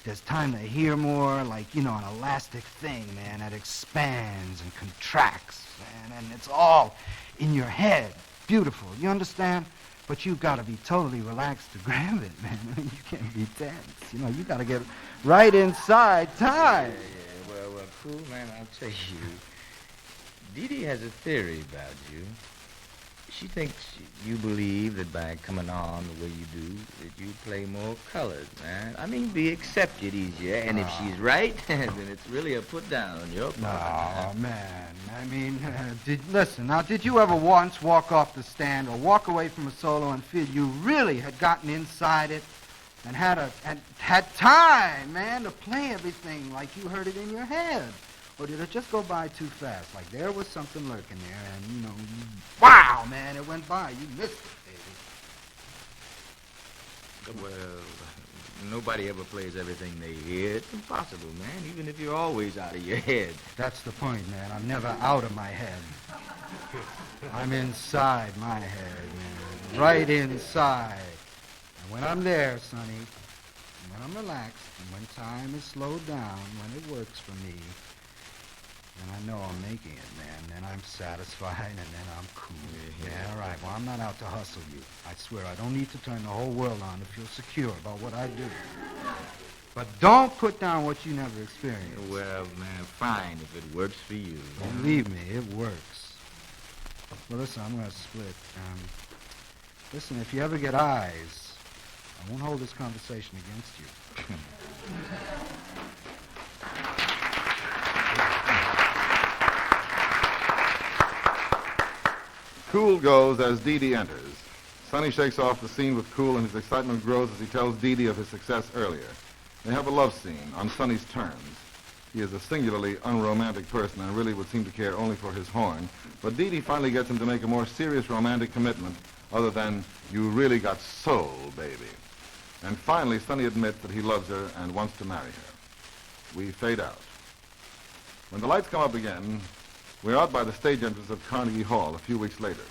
There's time to hear more, like, you know, an elastic thing, man, that expands and contracts, man, and it's all in your head. Beautiful, you understand? But you've got to be totally relaxed to grab it, man. You can't be tense. You know, you got to get right inside time. Yeah. Well, cool, man, I'll tell you. Dee Dee has a theory about you. She thinks you believe that by coming on the way you do, that you play more colors, man. I mean, be accepted easier. And if she's right, then it's really a put down on your part. Oh, man. I mean, did you ever once walk off the stand or walk away from a solo and feel you really had gotten inside it and had time, man, to play everything like you heard it in your head? Or did it just go by too fast? Like there was something lurking there, and, you know, wow, man, it went by. You missed it, baby. Well, nobody ever plays everything they hear. It's impossible, man, even if you're always out of your head. That's the point, man. I'm never out of my head. I'm inside my head, man. Right inside. And when I'm there, Sonny, and when I'm relaxed, and when time is slowed down, when it works for me, and I know I'm making it, man. Then I'm satisfied, and then I'm cool. Yeah, all right. Well, I'm not out to hustle you. I swear, I don't need to turn the whole world on to feel secure about what I do. But don't put down what you never experienced. Well, man, fine if it works for you. Believe me, it works. Well, listen, I'm going to split. Listen, if you ever get eyes, I won't hold this conversation against you. Cool goes as Dee Dee enters. Sonny shakes off the scene with Cool, and his excitement grows as he tells Dee Dee of his success earlier. They have a love scene on Sonny's terms. He is a singularly unromantic person and really would seem to care only for his horn, but Dee Dee finally gets him to make a more serious romantic commitment other than, "You really got soul, baby." And finally, Sonny admits that he loves her and wants to marry her. We fade out. When the lights come up again, we're out by the stage entrance of Carnegie Hall a few weeks later.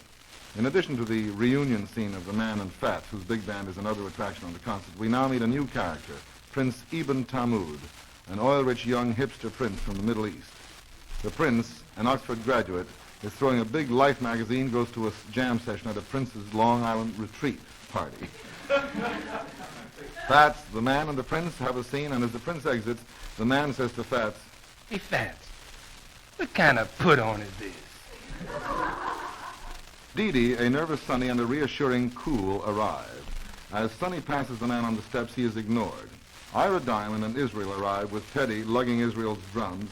In addition to the reunion scene of the Man and Fats, whose big band is another attraction on the concert, we now meet a new character, Prince Ibn Tammud, an oil-rich young hipster prince from the Middle East. The prince, an Oxford graduate, is throwing a big Life magazine, goes to a jam session at a Prince's Long Island retreat party. Fats, the Man, and the prince have a scene, and as the prince exits, the Man says to Fats, Hey, Fats, what kind of put-on is this? Dee Dee, a nervous Sonny, and a reassuring Cool arrive. As Sonny passes the Man on the steps, he is ignored. Ira Diamond and Israel arrive, with Teddy lugging Israel's drums,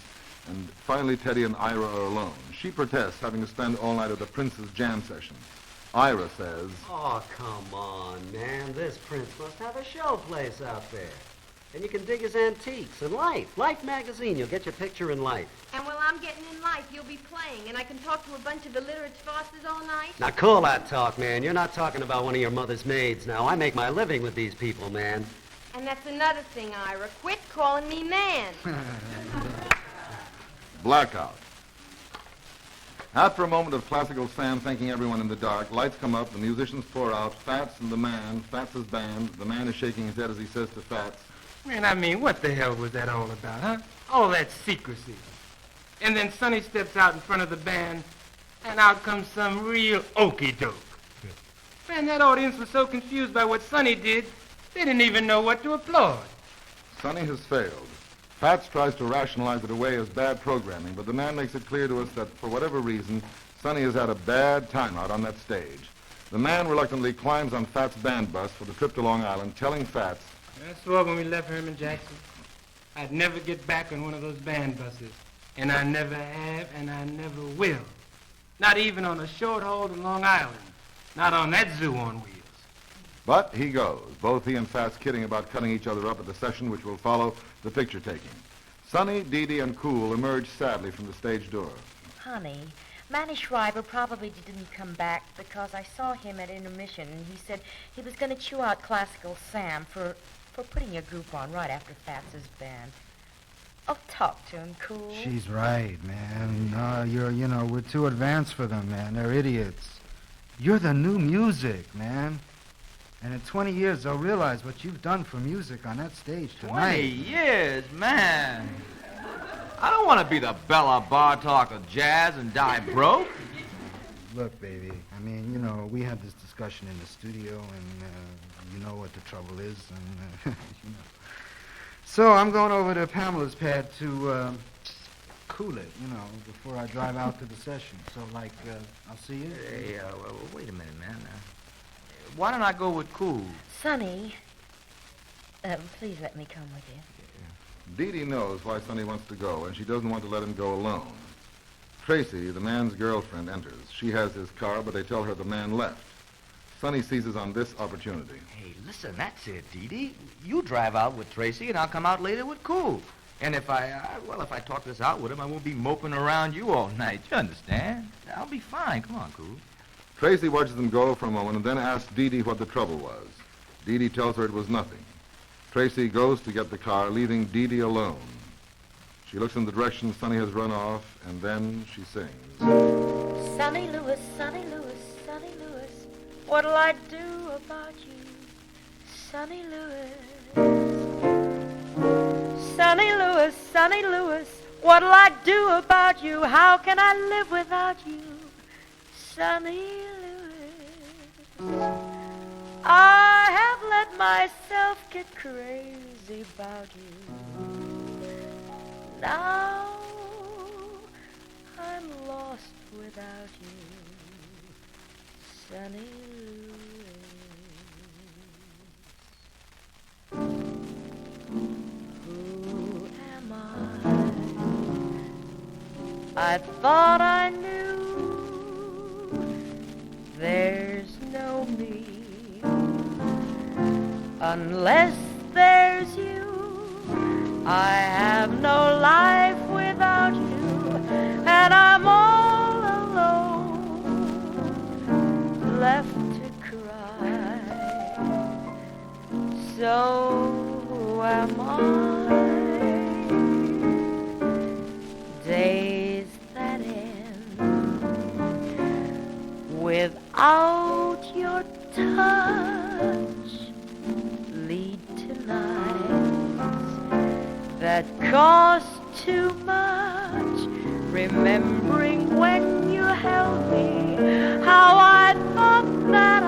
and finally Teddy and Ira are alone. She protests having to spend all night at the Prince's jam session. Ira says, Oh, come on, man. This prince must have a show place out there. And you can dig his antiques and Life. Life magazine. You'll get your picture in Life. And while I'm getting in Life, you'll be playing, and I can talk to a bunch of illiterate fosters all night? Now, cool that talk, man. You're not talking about one of your mother's maids now. I make my living with these people, man. And that's another thing, Ira. Quit calling me man. blackout. After a moment of classical Sam thanking everyone in the dark, lights come up, the musicians pour out, Fats and the Man, Fats' band. The Man is shaking his head as he says to Fats, Man, I mean, what the hell was that all about, huh? All that secrecy. And then Sonny steps out in front of the band, and out comes some real okey-doke. Man, that audience was so confused by what Sonny did, they didn't even know what to applaud. Sonny has failed. Fats tries to rationalize it away as bad programming, but the man makes it clear to us that for whatever reason, Sonny has had a bad time out on that stage. The man reluctantly climbs on Fats' band bus for the trip to Long Island, telling Fats, I swore when we left Herman Jackson, I'd never get back on one of those band buses. And I never have, and I never will. Not even on a short haul to Long Island. Not on that zoo on wheels. but he goes, both he and Fats kidding about cutting each other up at the session which will follow the picture taking. Sonny, Dee Dee, and Cool emerge sadly from the stage door. Honey, Manny Schreiber probably didn't come back because I saw him at intermission, and he said he was going to chew out Classical Sam for putting a group on right after Fats's band. Oh, talk to him, Cool. She's right, man. We're too advanced for them, man. They're idiots. You're the new music, man. And in 20 years, they'll realize what you've done for music on that stage tonight. 20 years, man. I don't want to be the Bella Bartok of jazz and die broke. Look, baby, I mean, we had this discussion in the studio, and you know what the trouble is, and, So I'm going over to Pamela's pad to cool it, before I drive out to the session. So, I'll see you. Hey, wait a minute, man. Why don't I go with Cool? Sonny, please let me come with you. Dee Dee knows why Sonny wants to go, and she doesn't want to let him go alone. Tracy, the man's girlfriend, enters. She has his car, but they tell her the man left. Sonny seizes on this opportunity. Hey, listen, that's it, Dee Dee. You drive out with Tracy, and I'll come out later with Cool. And if I talk this out with him, I won't be moping around you all night. You understand? I'll be fine. Come on, Cool. Tracy watches them go for a moment and then asks Dee Dee what the trouble was. Dee Dee tells her it was nothing. Tracy goes to get the car, leaving Dee Dee alone. She looks in the direction Sonny has run off, and then she sings. Sonny Lewis, Sonny Lewis, Sonny Lewis, what'll I do about you? Sonny Lewis. Sonny Lewis, Sonny Lewis, what'll I do about you? How can I live without you? Sonny Lewis. I have let myself get crazy about you. Now I'm lost without you, Sonny Lewis. Who am I thought I knew. There's no me unless there's you. I have no life without you, and I'm all alone, left to cry. So am I. Days that end without your touch lead to nights that cost too much. Remembering when you held me, how I thought that I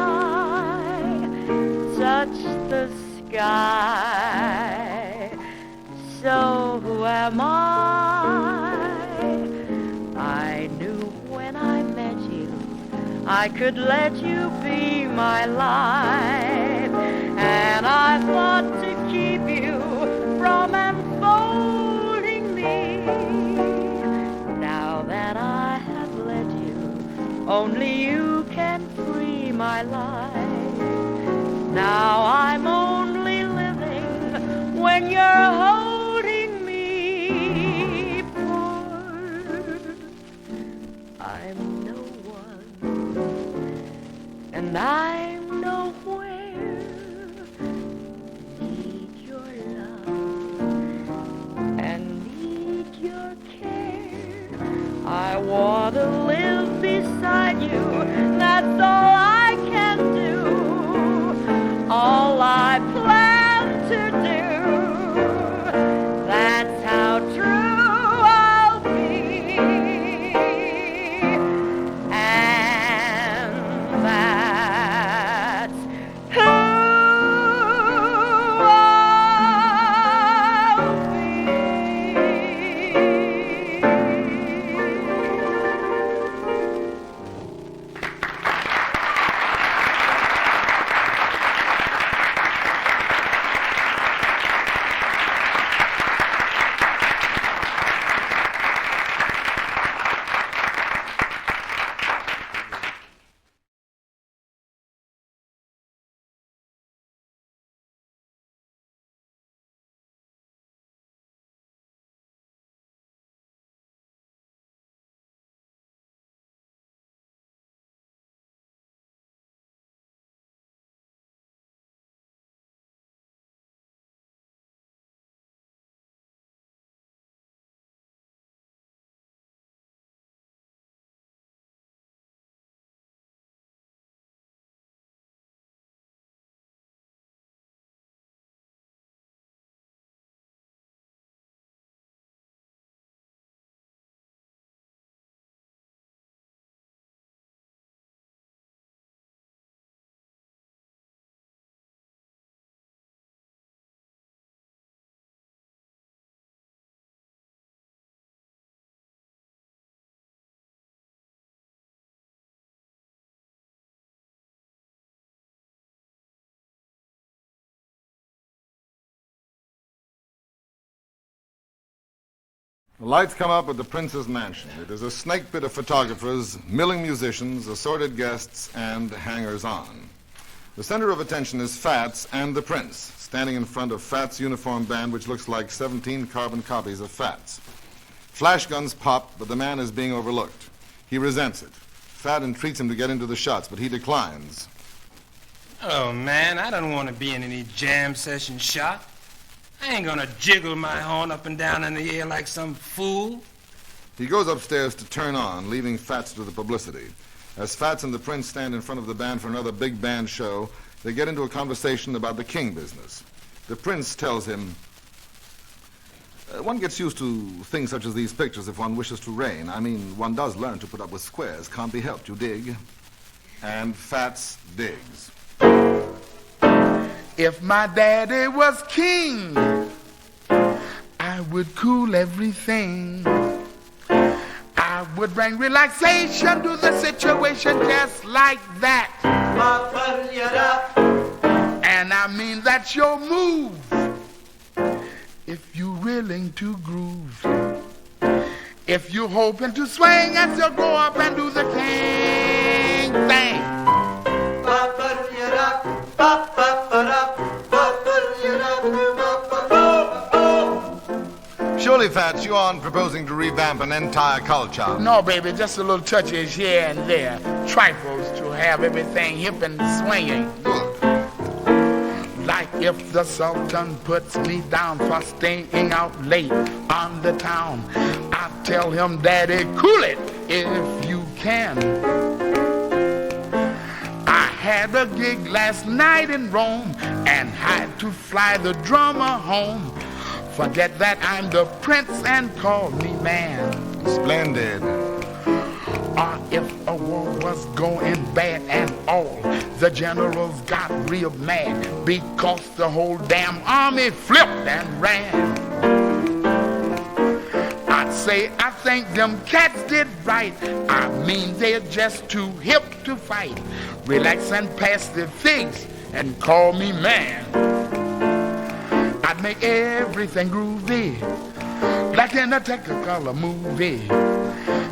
touched the sky. So who am I? I knew when I met you I could let you be my life, and I thought to keep you from enfolding me. Now that I have let you, only you can free my life. Now I'm only living when you're holding me, for I'm no one, and I'm nowhere. Need your love and need your care. I want to live beside you, that's all I can do. All I plan to do The lights come up at the prince's mansion. It is a snake pit of photographers, milling musicians, assorted guests, and hangers-on. The center of attention is Fats and the prince, standing in front of Fats' uniform band, which looks like 17 carbon copies of Fats. Flash guns pop, but the man is being overlooked. He resents it. Fat entreats him to get into the shots, but he declines. Oh, man, I don't want to be in any jam session shot. I ain't gonna jiggle my horn up and down in the air like some fool. He goes upstairs to turn on, leaving Fats to the publicity. As Fats and the prince stand in front of the band for another big band show, they get into a conversation about the king business. The prince tells him, one gets used to things such as these pictures if one wishes to reign. I mean, one does learn to put up with squares. Can't be helped, you dig? And Fats digs. If my daddy was king, I would cool everything. I would bring relaxation to the situation just like that. And I mean that's your move, if you're willing to groove. If you're hoping to swing as you go up and do the king thing. Surely, Fats, you aren't proposing to revamp an entire culture. No, baby, just a little touches here and there. Trifles to have everything hip and swinging. Like if the Sultan puts me down for staying out late on the town, I tell him, Daddy, cool it if you can. I had a gig last night in Rome and had to fly the drummer home. Forget that I'm the prince and call me man. Splendid. Or if a war was going bad and all the generals got real mad because the whole damn army flipped and ran. I'd say I think them cats did right. I mean they're just too hip to fight. Relax and pass the figs and call me man. I'd make everything groovy, like in a Technicolor movie.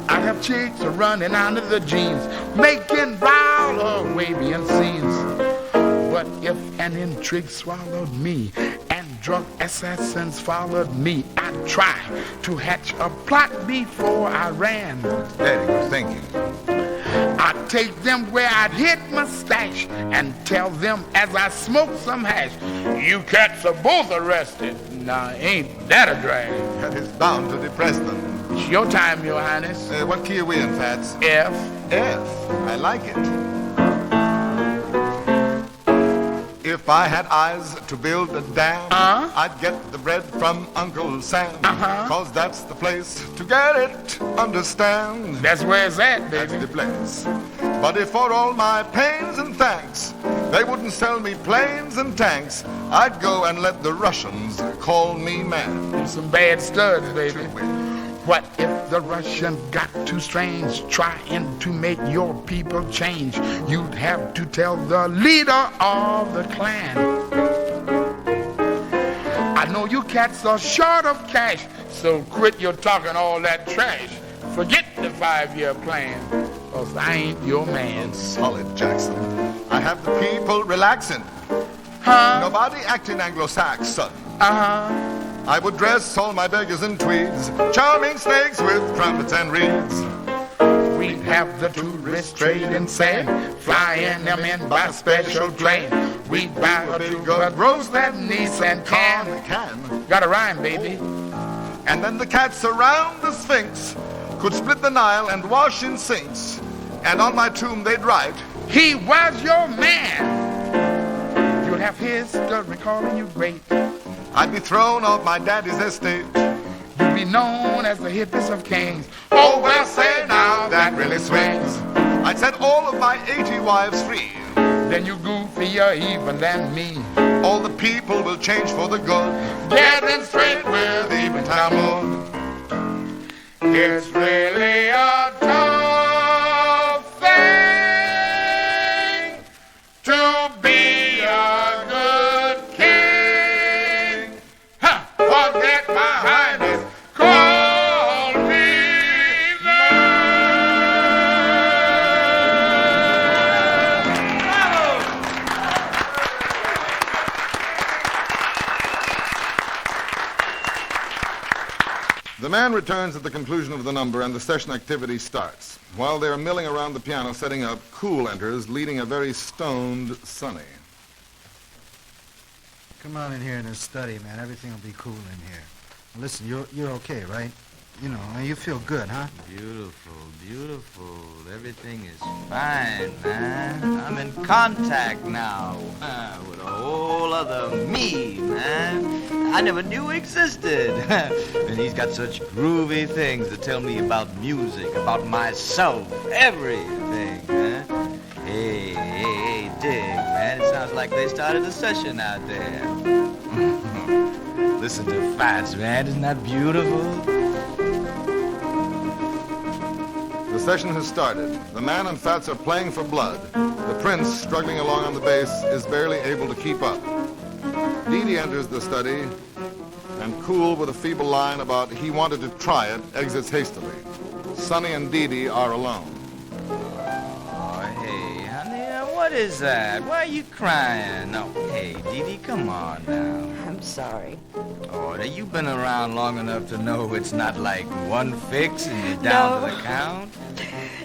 I'd have chicks running out of the jeans, making wild Arabian scenes. But if an intrigue swallowed me and drug assassins followed me, I'd try to hatch a plot before I ran. Very good thinking. I'd take them where I'd hit my stash and tell them as I smoked some hash, you cats are both arrested. Now, ain't that a drag? That is bound to depress them. It's your time, Your Highness. What key are we in, Fats? F. F. I like it. If I had eyes to build a dam, I'd get the bread from Uncle Sam. 'Cause that's the place to get it, understand? That's where it's at, baby. That's the place. But if for all my pains and thanks, they wouldn't sell me planes and tanks, I'd go and let the Russians call me man. Some bad studs, baby. What if the Russians got too strange, trying to make your people change? You'd have to tell the leader of the clan. I know you cats are short of cash, so quit your talking all that trash. Forget the 5-year plan, 'cause I ain't your man. Solid, Jackson. I have the people relaxing. Nobody acting Anglo-Saxon. I would dress all my beggars in tweeds, charming snakes with trumpets and reeds. We'd have the tourists trading sand, flying them in by special plane. We'd buy a big roast that niece and can. Got a rhyme, baby. And then the cats around the Sphinx could split the Nile and wash in sinks. And on my tomb they'd write, he was your man. You'd have history calling you great. I'd be thrown off my daddy's estate. You'd be known as the hippiest of kings. Oh, well, say now, that really swings. I'd set all of my 80 wives free. Then you goofier even than me. All the people will change for the good. Getting straight with even Talmud. It's really a tough thing to be a good king. Forget my highness, call man returns at the conclusion of the number and the session activity starts. While they're milling around the piano setting up, Cool enters, leading a very stoned Sonny. Come on in here in this study, man. Everything will be cool in here. Listen, you're okay, right? You know, you feel good, huh? Beautiful, beautiful. Everything is fine, man. I'm in contact now with a whole other me, man. I never knew existed. And he's got such groovy things to tell me about music, about myself, everything, man. Hey, dig, man. It sounds like they started a session out there. Listen to Fats, man. Isn't that beautiful? The session has started. The man and Fats are playing for blood. The prince, struggling along on the bass, is barely able to keep up. Dee enters the study, and Cool, with a feeble line about he wanted to try it, exits hastily. Sonny and Dee are alone. Oh, hey, honey, what is that? Why are you crying? Oh, hey, Dee, come on now. I'm sorry. Oh, now you've been around long enough to know it's not like one fix and you're down to the count.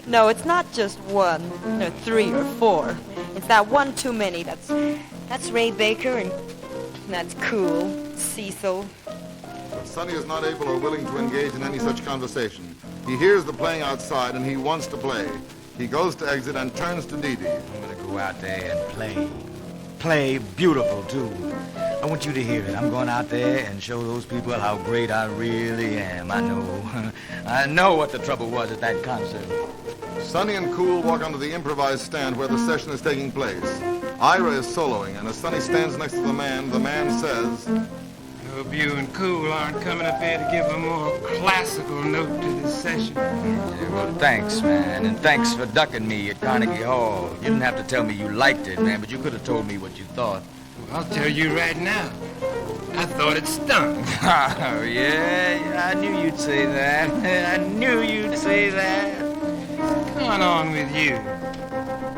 No, it's not just one, or 3 or 4. It's that one too many. That's Ray Baker, and that's Cool, Cecil. But Sonny is not able or willing to engage in any such conversation. He hears the playing outside, and he wants to play. He goes to exit and turns to Dee. I'm gonna go out there and play. Play beautiful, too. I want you to hear it. I'm going out there and show those people how great I really am. I know. I know what the trouble was at that concert. Sonny and Cool walk onto the improvised stand where the session is taking place. Ira is soloing, and as Sonny stands next to the man says, I hope you and Cool aren't coming up here to give a more classical note to this session. Yeah, well, thanks, man, and thanks for ducking me at Carnegie Hall. You didn't have to tell me you liked it, man, but you could have told me what you thought. Well, I'll tell you right now. I thought it stunk. Oh, yeah, I knew you'd say that. I knew you'd say that. What's going on with you?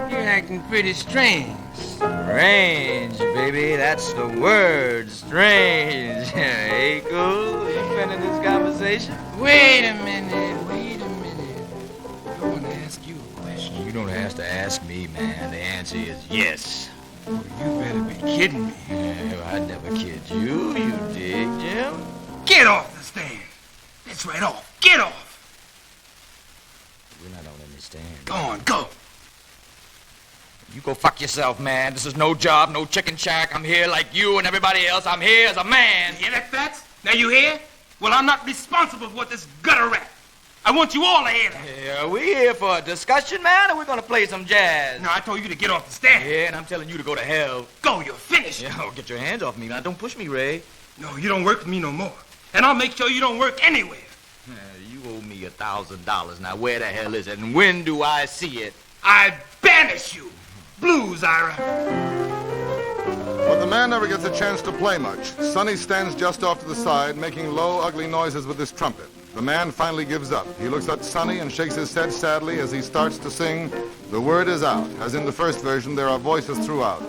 You're acting pretty strange. Strange, baby, that's the word, strange. Hey, Cool, you been in this conversation? Wait a minute. I want to ask you a question. You don't have to ask me, man. The answer is yes. Well, you better be kidding me. Yeah, I'd never kid you. You dig, Jim? Get off the stand. That's right off. Get off. We're not on any stand. Go on, go. You go fuck yourself, man. This is no job, no chicken shack. I'm here like you and everybody else. I'm here as a man. You hear that, Fats? Now you hear? Well, I'm not responsible for what this gutter rat. I want you all to hear that. Yeah, we here for a discussion, man, or we're gonna play some jazz? No, I told you to get off the stand. Yeah, and I'm telling you to go to hell. Go, you're finished. Yeah, oh, get your hands off me, man. Don't push me, Ray. No, you don't work with me no more. And I'll make sure you don't work anywhere. Yeah, you owe me $1,000. Now, where the hell is it, and when do I see it? I banish you. Blues, Ira. But the man never gets a chance to play much. Sonny stands just off to the side, making low, ugly noises with his trumpet. The man finally gives up. He looks at Sonny and shakes his head sadly as he starts to sing, "The Word Is Out." As in the first version, there are voices throughout.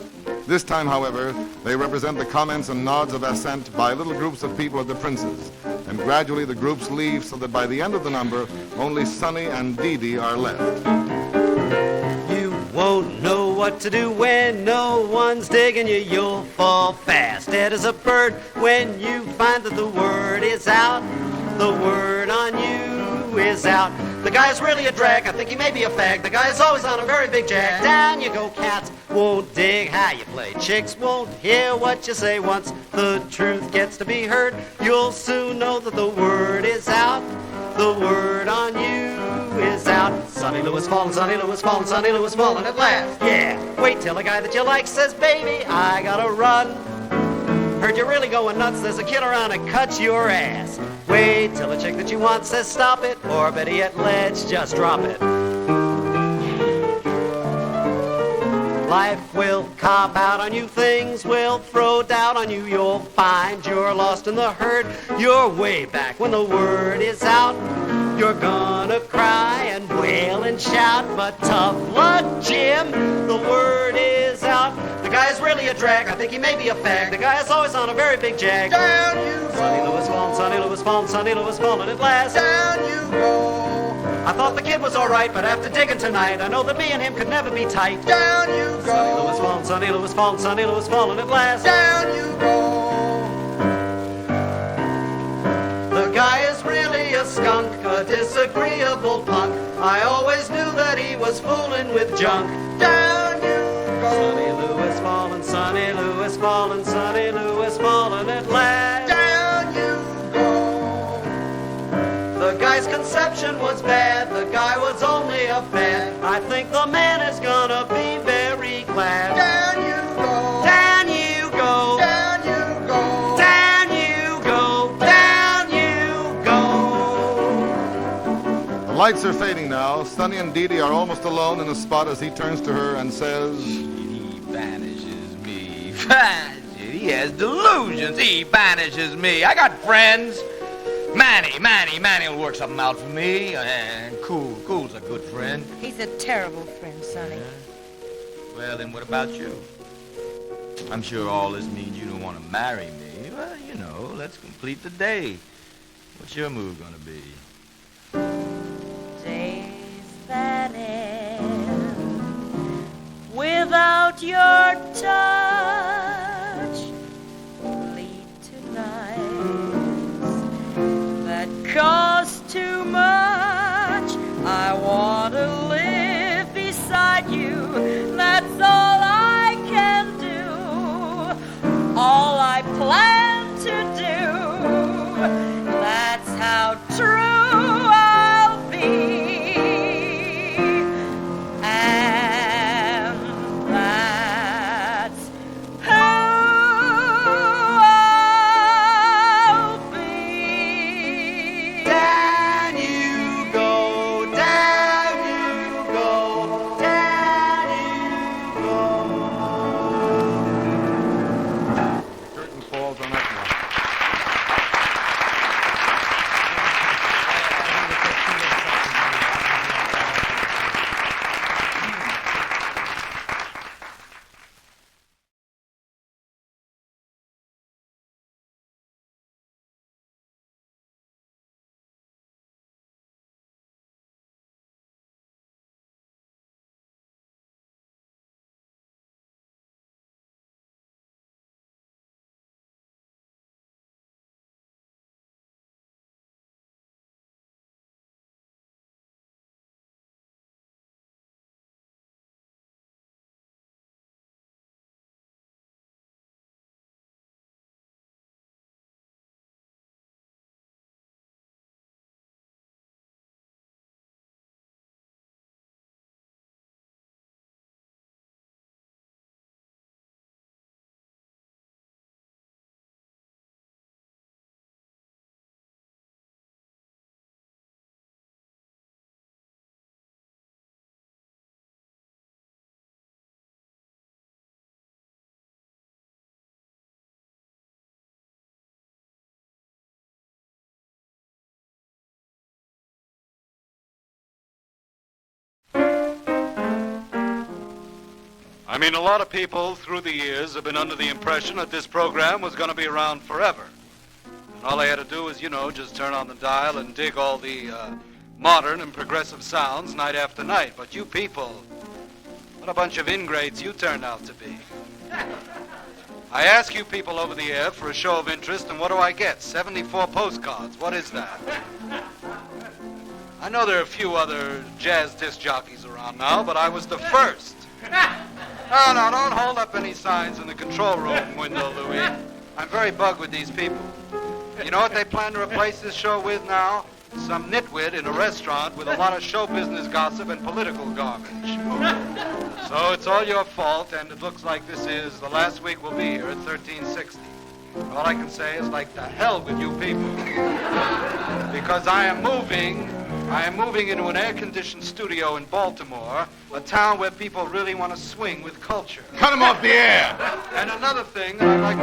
This time, however, they represent the comments and nods of assent by little groups of people at the Prince's. And gradually the groups leave so that by the end of the number, only Sonny and Dee are left. You won't know what to do when no one's digging you. You'll fall fast, dead as a bird, when you find that the word is out. The word on you is out. The guy's really a drag. I think he may be a fag. The guy's always on a very big jag. Down you go, cats won't dig how you play. Chicks won't hear what you say. Once the truth gets to be heard, you'll soon know that the word is out. The word on you is out. Sonny Lewis falling, Sonny Lewis falling, Sonny Lewis falling at last. Yeah, wait till a guy that you like says, "Baby, I gotta run." Heard you're really going nuts. There's a kid around and cuts your ass. Wait till a chick that you want says stop it, or better yet, let's just drop it. Life will cop out on you, things will throw doubt on you. You'll find you're lost in the herd. You're way back when the word is out. You're gonna cry and wail and shout, but tough luck, Jim, the word is out. The guy's really a drag. drag. I think he may be a fag. The guy is always on a very big jag. Down you go. Sonny Lewis falling, Sonny Lewis falling, Sonny Lewis falling at last. Down you go. I thought the kid was all right, but after digging tonight, I know that me and him could never be tight. Down you go. Sonny Lewis falling, Sonny Lewis falling, Sonny Lewis falling at last. Down you go. The guy is really a skunk, a disagreeable punk. I always knew that he was fooling with junk. Down you go. Sonny Lewis falling, Sonny Lewis falling, Sonny Lewis falling at last. Down you go. The guy's conception was bad, the guy was only a fad. I think the man is gonna be very glad. Down you go. Down you go. Down you go. Down you go. Down you go. The lights are fading now. Sonny and Dee Dee are almost alone in the spot as he turns to her and says, He banishes me. He has delusions. He banishes me. I got friends. Manny will work something out for me. And Cool's a good friend. He's a terrible friend, Sonny. Well, then what about you? I'm sure all this means you don't want to marry me. Well, you know, let's complete the day. What's your move gonna be? Days that end without your touch lead to nights that cost too much. I want to live beside you. That's all I can do. All I plan to do. That's how true I'll be. And that's who I'll be. Down you go, down you go, down you go. curtain falls on us now. I mean, a lot of people through the years have been under the impression that this program was going to be around forever. And all they had to do was, you know, just turn on the dial and dig all the modern and progressive sounds night after night. But you people, what a bunch of ingrates you turned out to be. I ask you people over the air for a show of interest, and what do I get? 74 postcards. What is that? I know there are a few other jazz disc jockeys around now, but I was the first. No, don't hold up any signs in the control room window, Louis. I'm very bugged with these people. You know what they plan to replace this show with now? Some nitwit in a restaurant with a lot of show business gossip and political garbage. So it's all your fault, and it looks like this is the last week we'll be here at 1360. All I can say is, like, the hell with you people. Because I am moving into an air-conditioned studio in Baltimore, a town where people really want to swing with culture. Cut him off the air! And another thing that I'd like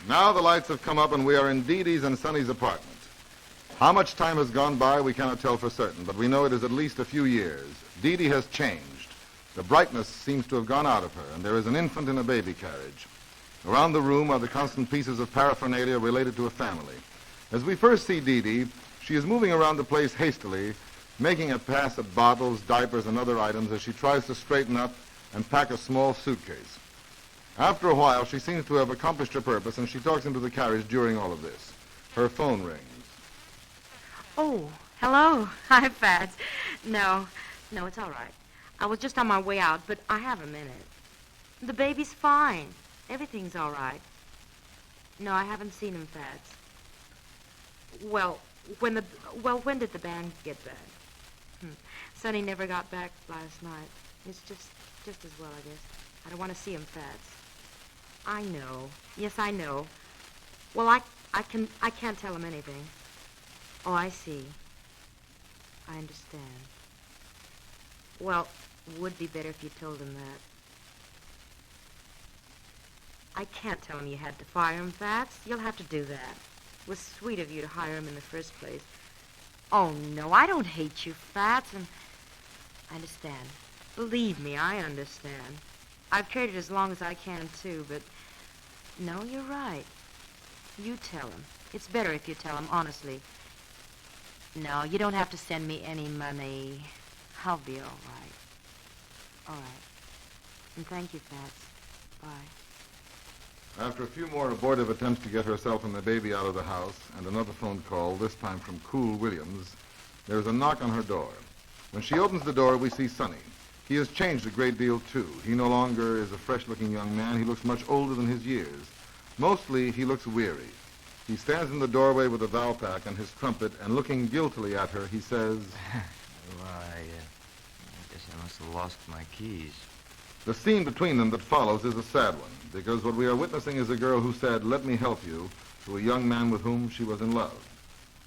Now the lights have come up and we are in Dee Dee's and Sonny's apartment. How much time has gone by, we cannot tell for certain, but we know it is at least a few years. Dee Dee has changed. The brightness seems to have gone out of her, and there is an infant in a baby carriage. Around the room are the constant pieces of paraphernalia related to a family. As we first see Dee Dee, she is moving around the place hastily, making a pass at bottles, diapers, and other items as she tries to straighten up and pack a small suitcase. After a while, she seems to have accomplished her purpose, and she talks into the carriage during all of this. Her phone rings. Oh, hello. Hi, Fats. No, it's all right. I was just on my way out, but I have a minute. The baby's fine. Everything's all right. No, I haven't seen him, Fats. Well, when did the band get back? Sonny never got back last night. It's just as well, I guess. I don't want to see him, Fats. I know. Yes, I know. Well, I can't tell him anything. Oh, I see. I understand. Well, it would be better if you told him that. I can't tell him you had to fire him, Fats. You'll have to do that. It was sweet of you to hire him in the first place. Oh, no, I don't hate you, Fats, and I understand. Believe me, I understand. I've traded as long as I can, too, but no, you're right. You tell him. It's better if you tell him, honestly. No, you don't have to send me any money. I'll be all right. All right. And thank you, Fats. Bye. After a few more abortive attempts to get herself and the baby out of the house, and another phone call, this time from Cool Williams, there is a knock on her door. When she opens the door, we see Sonny. He has changed a great deal, too. He no longer is a fresh-looking young man. He looks much older than his years. Mostly, he looks weary. He stands in the doorway with a Valpak and his trumpet, and looking guiltily at her, he says, Well, I guess I must have lost my keys. The scene between them that follows is a sad one, because what we are witnessing is a girl who said, "Let me help you," to a young man with whom she was in love.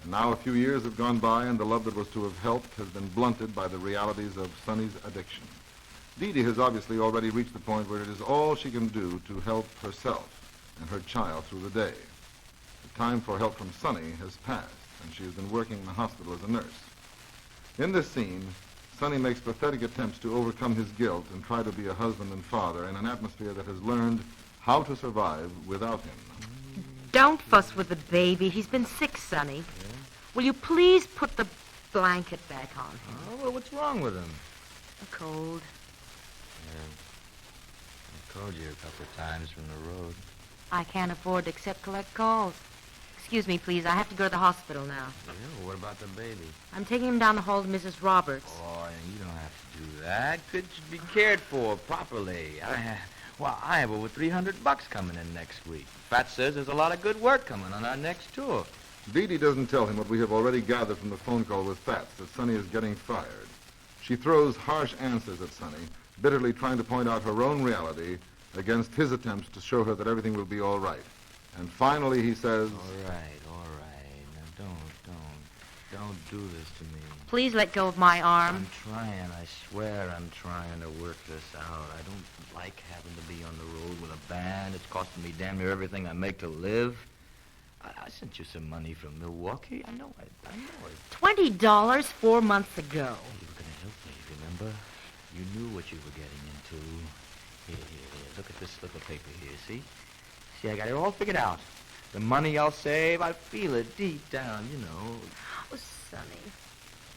And now a few years have gone by, and the love that was to have helped has been blunted by the realities of Sonny's addiction. Dee Dee has obviously already reached the point where it is all she can do to help herself and her child through the day. The time for help from Sonny has passed, and she has been working in the hospital as a nurse. In this scene, Sonny makes pathetic attempts to overcome his guilt and try to be a husband and father in an atmosphere that has learned how to survive without him. Don't fuss with the baby. He's been sick, Sonny. Yeah? Will you please put the blanket back on him? Oh, well, what's wrong with him? A cold. I called you a couple of times from the road. I can't afford to accept collect calls. Excuse me, please. I have to go to the hospital now. Yeah, well, what about the baby? I'm taking him down the hall to Mrs. Roberts. Oh, you don't have to do that. Could be cared for properly. I have over $300 coming in next week. Fat says there's a lot of good work coming on our next tour. Dee Dee doesn't tell him what we have already gathered from the phone call with Fats, that Sonny is getting fired. She throws harsh answers at Sonny, bitterly trying to point out her own reality against his attempts to show her that everything will be all right. And finally he says, All right. Now, don't do this to me. Please let go of my arm. I'm trying. I swear I'm trying to work this out. I don't like having to be on the road with a band. It's costing me damn near everything I make to live. I sent you some money from Milwaukee. I know it. $20 4 months ago. You were going to help me, remember? You knew what you were getting into. Here. Look at this slip of paper here, see? See, I got it all figured out. The money I'll save, I feel it deep down, you know. Oh, Sonny.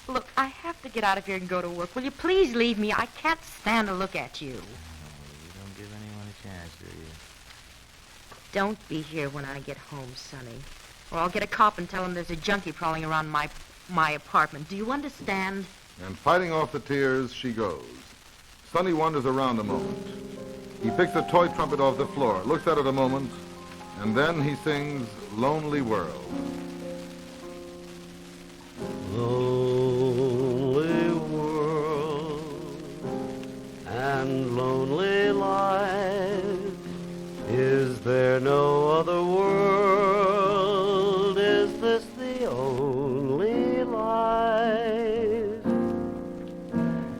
Look, I have to get out of here and go to work. Will you please leave me? I can't stand to look at you. You don't give anyone a chance, do you? Don't be here when I get home, Sonny. Or I'll get a cop and tell him there's a junkie prowling around my apartment. Do you understand? and fighting off the tears, she goes. Sonny wanders around a moment. He picks a toy trumpet off the floor, looks at it a moment, and then he sings Lonely World. Lonely world and lonely life. Is there no other world? Is this the only life?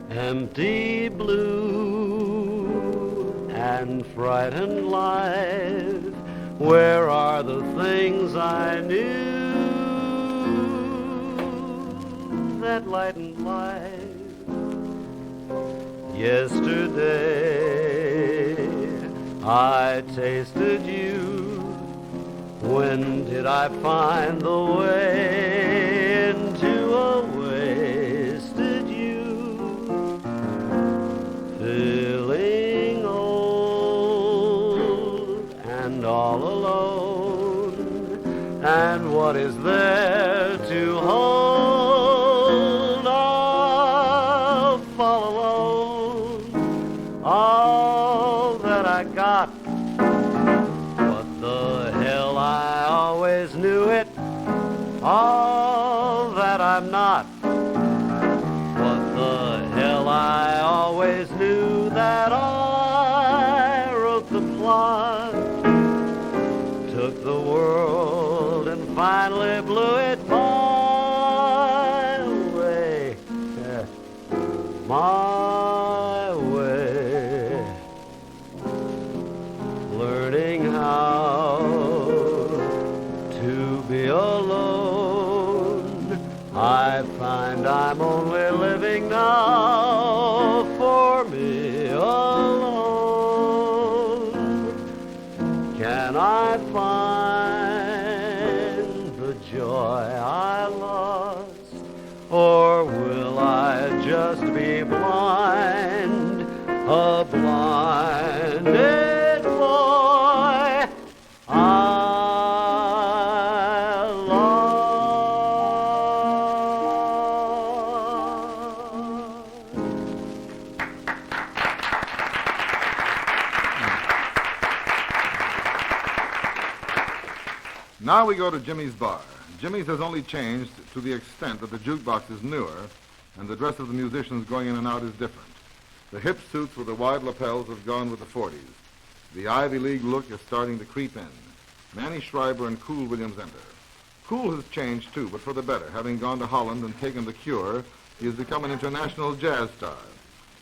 Empty blue and frightened life. Where are the things I knew? that lighten life. Yesterday I tasted you. When did I find the way into a wasted youth? Feeling old and all alone, and what is there to hold? I'll fall alone. All that I got, what the hell, I always knew it. All that I'm not, what the hell, I always knew that I wrote the plot, took the world and finally blew it my way, my way, learning how to be alone. I find I'm only living now for me alone. Can I find the joy I lost, or will I just be blind, a blinded boy? I Now we go to Jimmy's bar. Jimmy's has only changed to the extent that the jukebox is newer and the dress of the musicians going in and out is different. The hip suits with the wide lapels have gone with the 40s. The Ivy League look is starting to creep in. Manny Schreiber and Cool Williams enter. Cool has changed, too, but for the better. Having gone to Holland and taken the cure, he has become an international jazz star.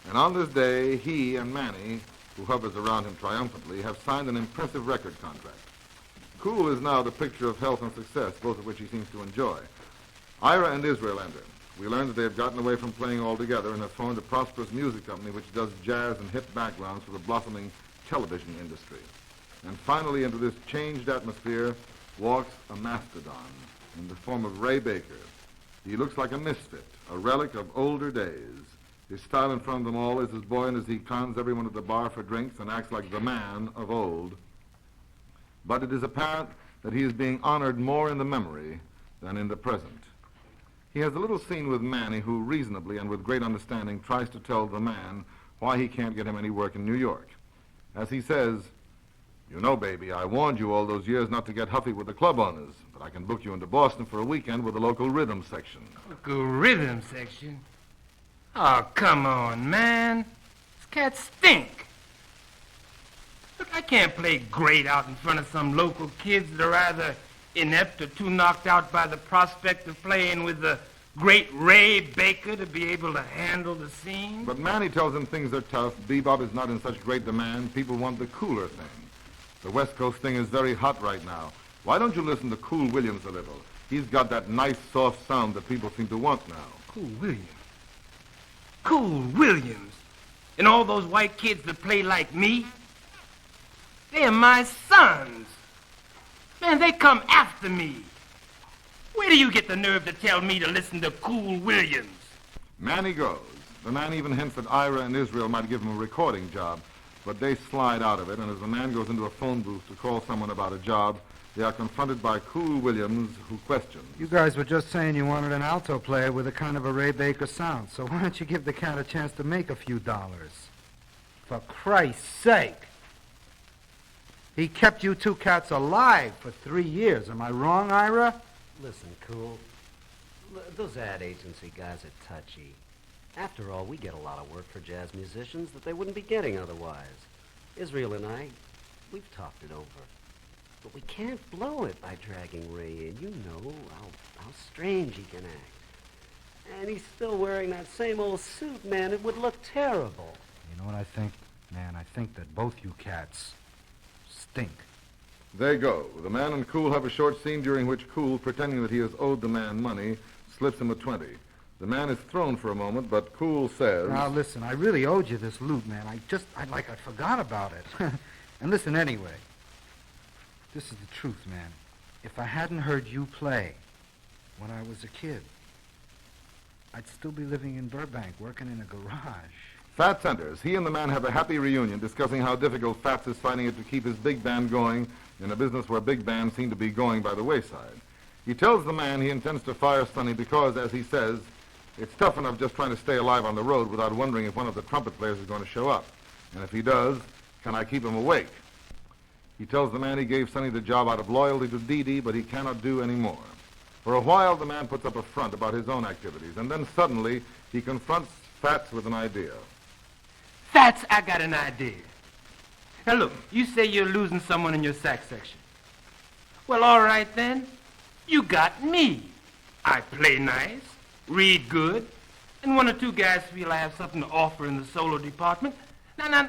And on this day, he and Manny, who hovers around him triumphantly, have signed an impressive record contract. Cool is now the picture of health and success, both of which he seems to enjoy. Ira and Israel enter. We learn that they have gotten away from playing altogether and have formed a prosperous music company which does jazz and hip backgrounds for the blossoming television industry. And finally, into this changed atmosphere walks a mastodon in the form of Ray Baker. He looks like a misfit, a relic of older days. His style in front of them all is as buoyant as he cons everyone at the bar for drinks and acts like the man of old. But it is apparent that he is being honored more in the memory than in the present. He has a little scene with Manny, who reasonably and with great understanding tries to tell the man why he can't get him any work in New York. As he says, "You know, baby, I warned you all those years not to get huffy with the club owners, but I can book you into Boston for a weekend with the local rhythm section." Local rhythm section? Oh, come on, man. These cats stink. Look, I can't play great out in front of some local kids that are either inept or too knocked out by the prospect of playing with the great Ray Baker to be able to handle the scene. But Manny tells him things are tough. Bebop is not in such great demand. People want the cooler thing. The West Coast thing is very hot right now. Why don't you listen to Cool Williams a little? He's got that nice, soft sound that people seem to want now. Cool Williams? Cool Williams? And all those white kids that play like me? They're my sons. Man, they come after me. Where do you get the nerve to tell me to listen to Cool Williams? Manny goes. The man even hints that Ira and Israel might give him a recording job, but they slide out of it, and as the man goes into a phone booth to call someone about a job, they are confronted by Cool Williams, who questions. You guys were just saying you wanted an alto player with a kind of a Ray Baker sound, so why don't you give the cat a chance to make a few dollars? For Christ's sake. He kept you two cats alive for 3 years. Am I wrong, Ira? Listen, Cool. Those ad agency guys are touchy. After all, we get a lot of work for jazz musicians that they wouldn't be getting otherwise. Israel and I, we've talked it over. But we can't blow it by dragging Ray in. You know how strange he can act. And he's still wearing that same old suit, man. It would look terrible. You know what I think? Man, I think that both you cats stink. They go. The man and Cool have a short scene during which Cool, pretending that he has owed the man money, slips him a 20. The man is thrown for a moment, but Cool says... Now, listen, I really owed you this loot, man. I forgot about it. And listen anyway. This is the truth, man. If I hadn't heard you play when I was a kid, I'd still be living in Burbank, working in a garage. Fats enters. He and the man have a happy reunion, discussing how difficult Fats is finding it to keep his big band going in a business where big bands seem to be going by the wayside. He tells the man he intends to fire Sonny because, as he says, it's tough enough just trying to stay alive on the road without wondering if one of the trumpet players is going to show up. And if he does, can I keep him awake? He tells the man he gave Sonny the job out of loyalty to Dee Dee, but he cannot do any more. For a while, the man puts up a front about his own activities, and then suddenly he confronts Fats with an idea. Fats, I got an idea. Now look, you say you're losing someone in your sax section. Well, all right then. You got me. I play nice, read good, and one or two guys feel I have something to offer in the solo department. Now,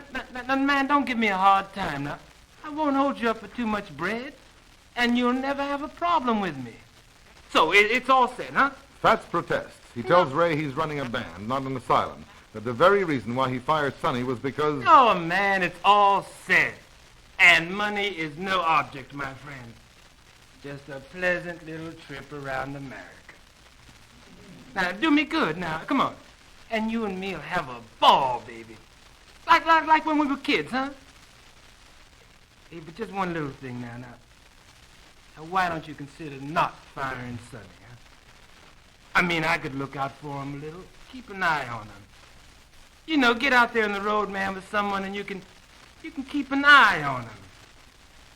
man, don't give me a hard time now. I won't hold you up for too much bread, and you'll never have a problem with me. So, it's all set, huh? Fats protests. He tells Ray he's running a band, not an asylum, that the very reason why he fired Sonny was because... Oh, man, it's all set. And money is no object, my friend. Just a pleasant little trip around America. Now, do me good now. Come on. And you and me'll have a ball, baby. Like when we were kids, huh? Hey, but just one little thing now. Now, why don't you consider not firing Sonny, huh? I mean, I could look out for him a little. Keep an eye on him. You know, get out there on the road, man, with someone and you can keep an eye on him.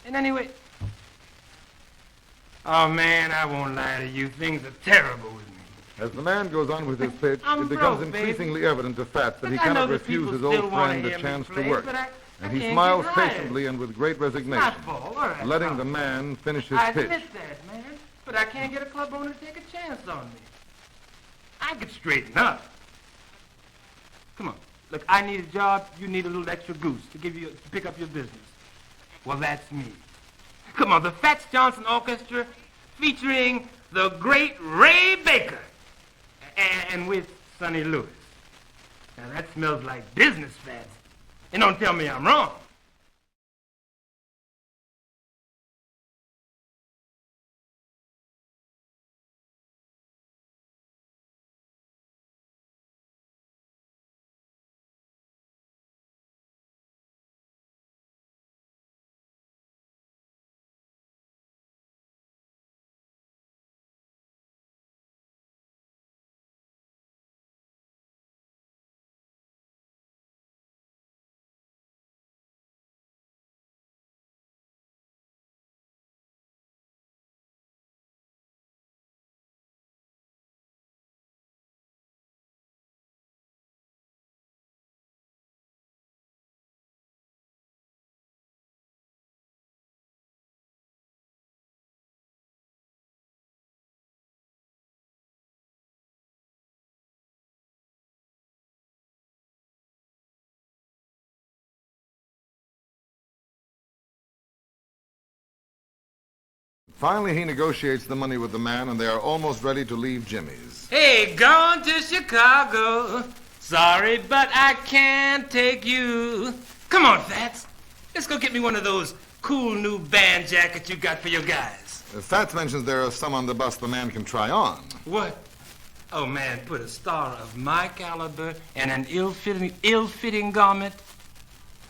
And anyway... Oh, man, I won't lie to you. Things are terrible with me. As the man goes on with his pitch, it becomes increasingly evident to Fats that he cannot refuse his old friend a chance to work. And he smiles patiently and with great resignation, letting the man finish his pitch. I admit that, man. But I can't get a club owner to take a chance on me. I could straighten up. Come on. Look, I need a job. You need a little extra goose to pick up your business. Well, that's me. Come on, the Fats Johnson Orchestra featuring the great Ray Baker and with Sonny Lewis. Now, that smells like business, Fats. And don't tell me I'm wrong. Finally, he negotiates the money with the man, and they are almost ready to leave Jimmy's. Hey, going to Chicago. Sorry, but I can't take you. Come on, Fats. Let's go get me one of those cool new band jackets you got for your guys. Fats mentions there are some on the bus the man can try on. What? Oh, man, put a star of my caliber in an ill-fitting garment?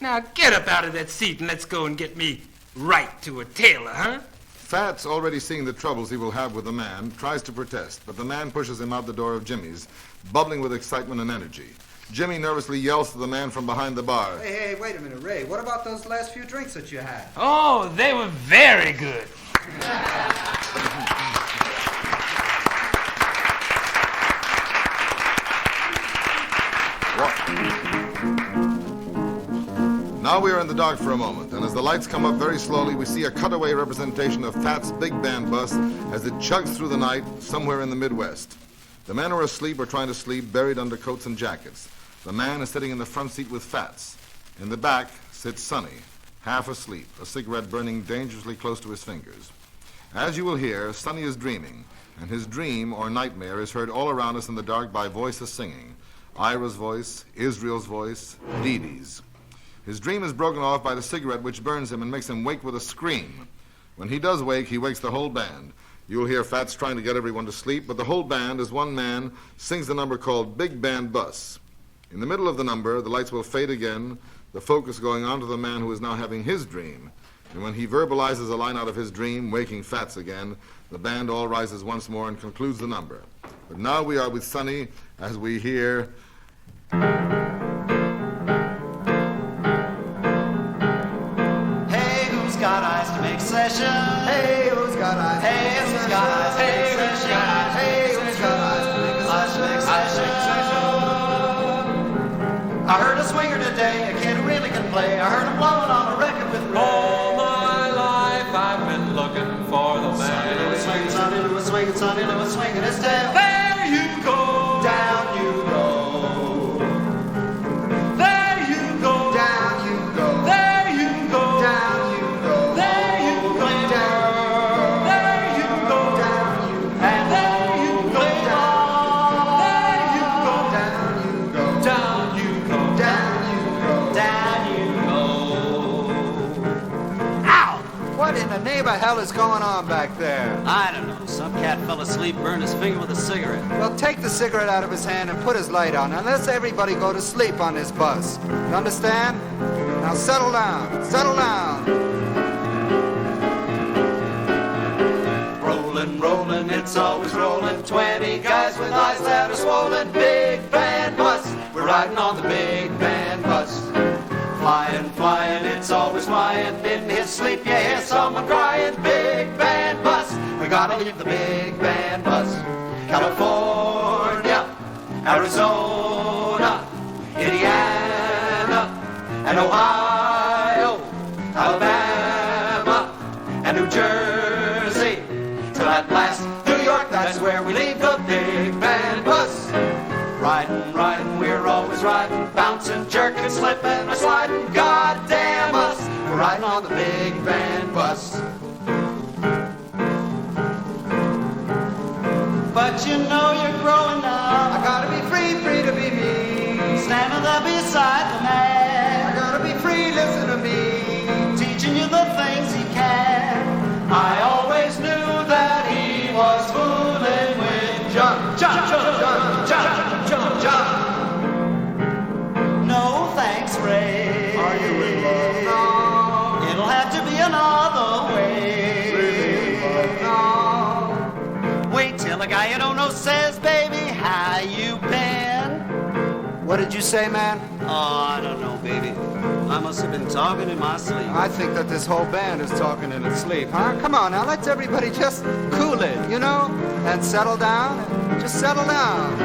Now, get up out of that seat and let's go and get me right to a tailor, huh? Fats, already seeing the troubles he will have with the man, tries to protest, but the man pushes him out the door of Jimmy's, bubbling with excitement and energy. Jimmy nervously yells to the man from behind the bar. Hey, wait a minute, Ray. What about those last few drinks that you had? Oh, they were very good. Now we are in the dark for a moment, and as the lights come up very slowly, we see a cutaway representation of Fats' big band bus as it chugs through the night somewhere in the Midwest. The men are asleep or trying to sleep, buried under coats and jackets. The man is sitting in the front seat with Fats. In the back sits Sonny, half asleep, a cigarette burning dangerously close to his fingers. As you will hear, Sonny is dreaming, and his dream or nightmare is heard all around us in the dark by voices singing. Ira's voice, Israel's voice, Dee Dee's. His dream is broken off by the cigarette which burns him and makes him wake with a scream. When he does wake, he wakes the whole band. You'll hear Fats trying to get everyone to sleep, but the whole band, as one man, sings the number called Big Band Bus. In the middle of the number, the lights will fade again, the focus going on to the man who is now having his dream. And when he verbalizes a line out of his dream, waking Fats again, the band all rises once more and concludes the number. But now we are with Sonny as we hear... Hey, who's got eyes to make session? Hey, who's got eyes? Hey, who's got eyes to make session? Hey, who's got eyes to make session? I heard a swinger today, a kid who really can play. I heard him blowing on a record with Ray. All my life I've been looking for the man. Sonny Lewis swinging, Sonny Lewis swinging his tail. There you go, down you go. There you go, down you go. There you go, down you go. There you go, down. There you go, down you. And there you go, down. There you go, down you go. Down you go, down you go. Down you go. Ow! What in the name of hell is going on back there? I don't know. Some cat fell asleep, burned his finger with a cigarette. Well, take the cigarette out of his hand and put his light on, and let's everybody go to sleep on this bus. You understand? Now settle down. Settle down. Rolling, rolling, it's always rolling. 20 guys with eyes that are swollen. Big band bus. We're riding on the big band bus. Flying, flying, it's always flying. In his sleep, you hear someone crying. Big band bus. We gotta leave the big band bus. California, Arizona, Indiana, and Ohio, Alabama, and New Jersey. Till at last, New York, that's where we leave the big band bus. Riding, riding, we're always riding, bouncing, jerking, slipping, or sliding. God damn us, we're riding on the big band bus. But you know you're growing up. I gotta be free, free to be me. Standing there beside the man. I gotta be free, listen to me. Teaching you the things he can. I always knew that he was fooling with John. No thanks, Ray. Are you in love now? It'll have to be another way. Really in love now? Wait till a guy you don't know says, baby, how you been? What did you say, man? Oh, I don't know, baby. I must have been talking in my sleep. I think that this whole band is talking in its sleep, huh? Come on now, let's everybody just cool it, you know? And settle down. Just settle down.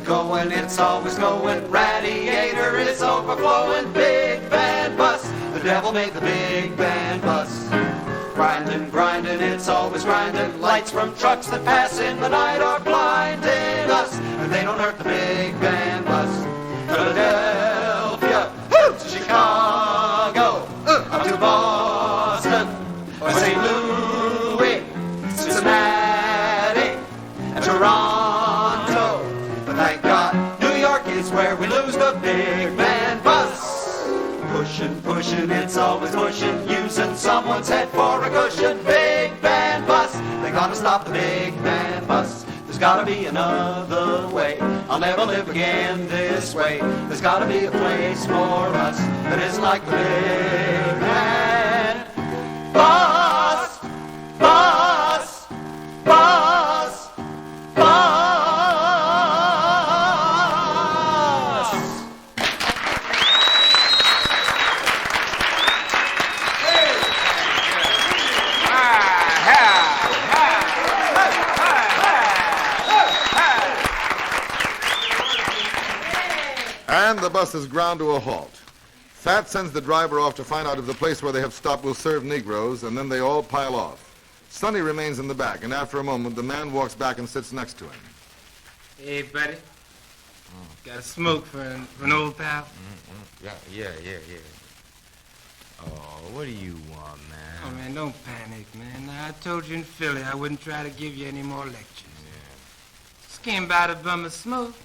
Going, it's always going. Radiator is overflowing. Big band bus. The devil made the big band bus. Grinding, grinding, it's always grinding. Lights from trucks that pass in the night are blinding us. And they don't hurt the big band bus. Philadelphia to Chicago, up to Boston, or St. Louis, Cincinnati, and Toronto. But thank God, New York is where we lose the big band bus. Pushing, pushing, it's always pushing, using someone's head for a cushion. Big band bus, they gotta stop the big band bus. There's gotta be another way. I'll never live again this way. There's gotta be a place for us that isn't like the big band bus. Bus, bus, bus. And the bus is ground to a halt. Fat sends the driver off to find out if the place where they have stopped will serve Negroes, and then they all pile off. Sonny remains in the back, and after a moment, the man walks back and sits next to him. Hey, buddy. Got a smoke for an old pal? Yeah. Oh, what do you want, man? Oh, man, don't panic, man. I told you in Philly I wouldn't try to give you any more lectures. Yeah. Just came by to bum a smoke.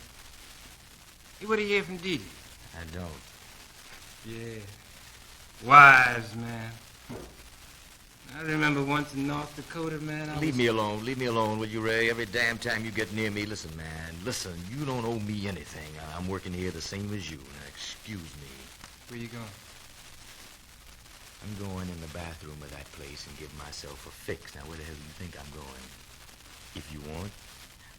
Hey, what do you hear from Didi? I don't. Yeah. Wise, man. I remember once in North Dakota, man, Leave me alone, will you, Ray? Every damn time you get near me, listen, man. Listen, you don't owe me anything. I'm working here the same as you. Now, excuse me. Where you going? I'm going in the bathroom of that place and give myself a fix. Now, where the hell do you think I'm going? If you want,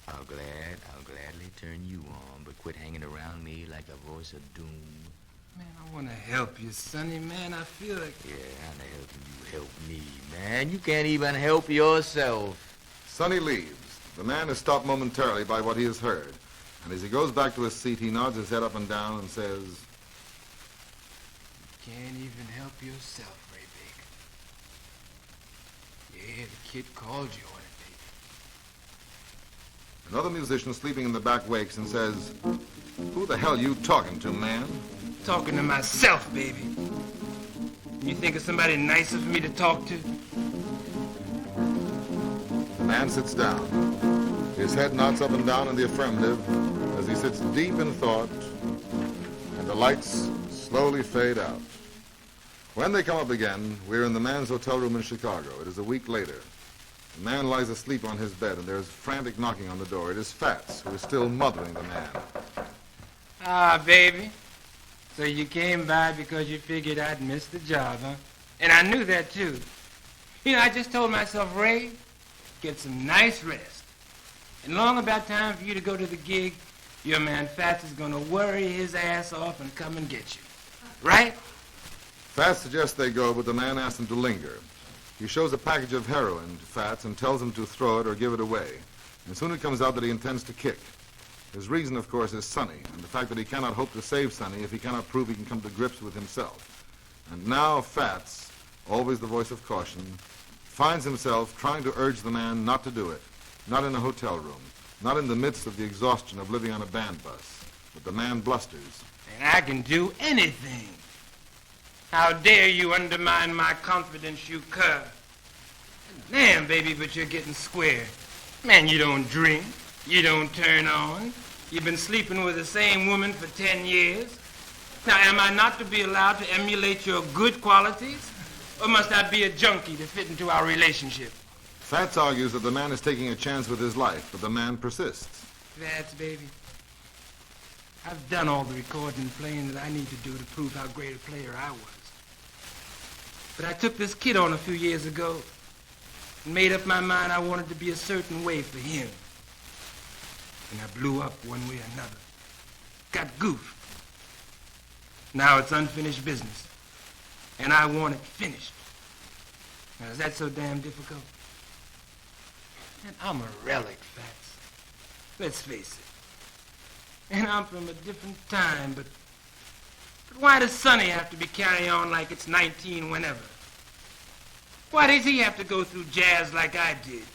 I'll gladly turn you on, but quit hanging around me like a voice of doom. Man, I want to help you, Sonny, man. I feel like... Yeah, how the hell can you help me, man? You can't even help yourself. Sonny leaves. The man is stopped momentarily by what he has heard. And as he goes back to his seat, he nods his head up and down and says, You can't even help yourself, Ray Baker. Yeah, the kid called you on it, baby. Another musician sleeping in the back wakes and says, Who the hell you talking to, man? Talking to myself, baby. You think of somebody nicer for me to talk to? The man sits down. His head nods up and down in the affirmative as he sits deep in thought, and the lights slowly fade out. When they come up again, we're in the man's hotel room in Chicago. It is a week later. The man lies asleep on his bed, and there is frantic knocking on the door. It is Fats, who is still mothering the man. Ah, baby. So you came by because you figured I'd missed the job, huh? And I knew that, too. You know, I just told myself, Ray, get some nice rest. And long about time for you to go to the gig, your man Fats is going to worry his ass off and come and get you. Right? Fats suggests they go, but the man asks them to linger. He shows a package of heroin to Fats and tells him to throw it or give it away. And soon it comes out that he intends to kick. His reason, of course, is Sonny, and the fact that he cannot hope to save Sonny if he cannot prove he can come to grips with himself. And now Fats, always the voice of caution, finds himself trying to urge the man not to do it, not in a hotel room, not in the midst of the exhaustion of living on a band bus. But the man blusters. And I can do anything. How dare you undermine my confidence, you cur? Damn, baby, but you're getting square. Man, you don't drink. You don't turn on. You've been sleeping with the same woman for 10 years. Now, am I not to be allowed to emulate your good qualities? Or must I be a junkie to fit into our relationship? Fats argues that the man is taking a chance with his life, but the man persists. Fats, baby. I've done all the recording and playing that I need to do to prove how great a player I was. But I took this kid on a few years ago and made up my mind I wanted to be a certain way for him. And I blew up one way or another. Got goofed. Now it's unfinished business. And I want it finished. Now, is that so damn difficult? And I'm a relic, Fats. Let's face it. And I'm from a different time, but why does Sonny have to be carrying on like it's 19 whenever? Why does he have to go through jazz like I did?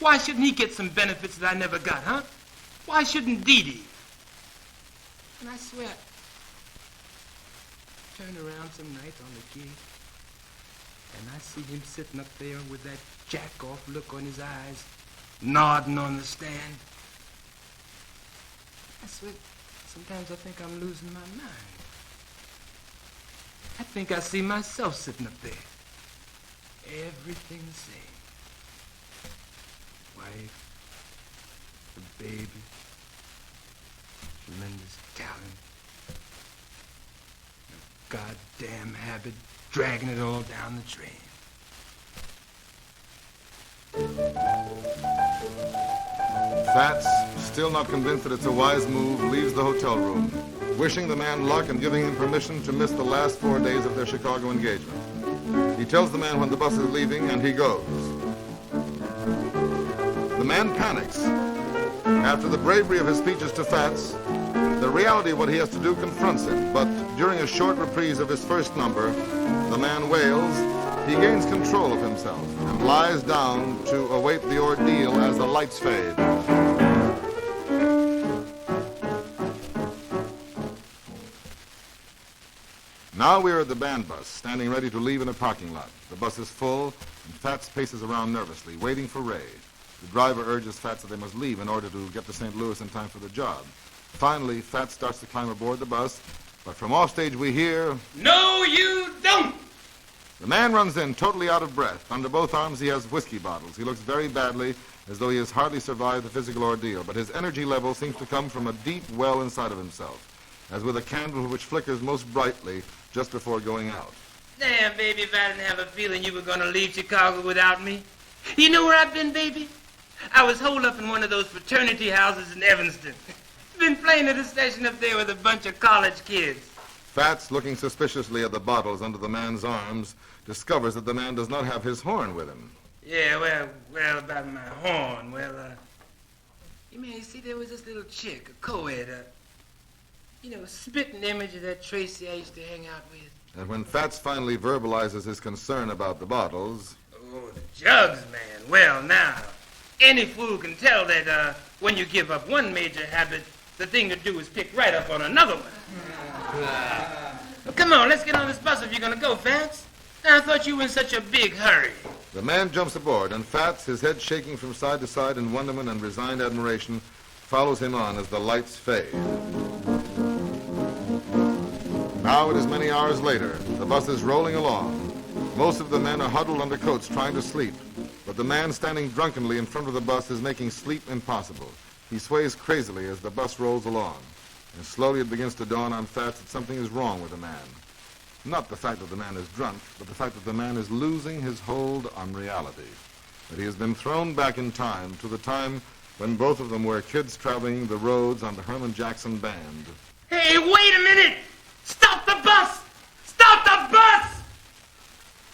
Why shouldn't he get some benefits that I never got, huh? Why shouldn't Didi? And I swear, I turn around some night on the gig, and I see him sitting up there with that jack-off look on his eyes, nodding on the stand. I swear, sometimes I think I'm losing my mind. I think I see myself sitting up there. Everything the same. Wife, the baby, tremendous talent, a goddamn habit dragging it all down the drain. Fats, still not convinced that it's a wise move, leaves the hotel room, wishing the man luck and giving him permission to miss the last 4 days of their Chicago engagement. He tells the man when the bus is leaving, and he goes. The man panics. After the bravery of his speeches to Fats, the reality of what he has to do confronts him, but during a short reprise of his first number, the man wails, he gains control of himself and lies down to await the ordeal as the lights fade. Now we're at the band bus, standing ready to leave in a parking lot. The bus is full, and Fats paces around nervously, waiting for Ray. The driver urges Fats that they must leave in order to get to St. Louis in time for the job. Finally, Fats starts to climb aboard the bus, but from offstage we hear... No, you don't! The man runs in, totally out of breath. Under both arms he has whiskey bottles. He looks very badly, as though he has hardly survived the physical ordeal, but his energy level seems to come from a deep well inside of himself, as with a candle which flickers most brightly just before going out. Damn, baby, if I didn't have a feeling you were going to leave Chicago without me. You know where I've been, baby? I was holed up in one of those fraternity houses in Evanston. Been playing at a session up there with a bunch of college kids. Fats, looking suspiciously at the bottles under the man's arms, discovers that the man does not have his horn with him. Yeah, well, about my horn. You see, there was this little chick, a co-ed, spitting image of that Tracy I used to hang out with. And when Fats finally verbalizes his concern about the bottles... Oh, the jugs, man. Well, now, any fool can tell that when you give up one major habit, the thing to do is pick right up on another one. Well, come on, let's get on this bus if you're going to go, Fats. I thought you were in such a big hurry. The man jumps aboard, and Fats, his head shaking from side to side in wonderment and resigned admiration, follows him on as the lights fade. Now it is many hours later. The bus is rolling along. Most of the men are huddled under coats trying to sleep, but the man standing drunkenly in front of the bus is making sleep impossible. He sways crazily as the bus rolls along, and slowly it begins to dawn on Fats that something is wrong with the man. Not the fact that the man is drunk, but the fact that the man is losing his hold on reality. That he has been thrown back in time to the time when both of them were kids traveling the roads on the Herman Jackson Band. Hey, wait a minute! Stop the bus! Stop the bus!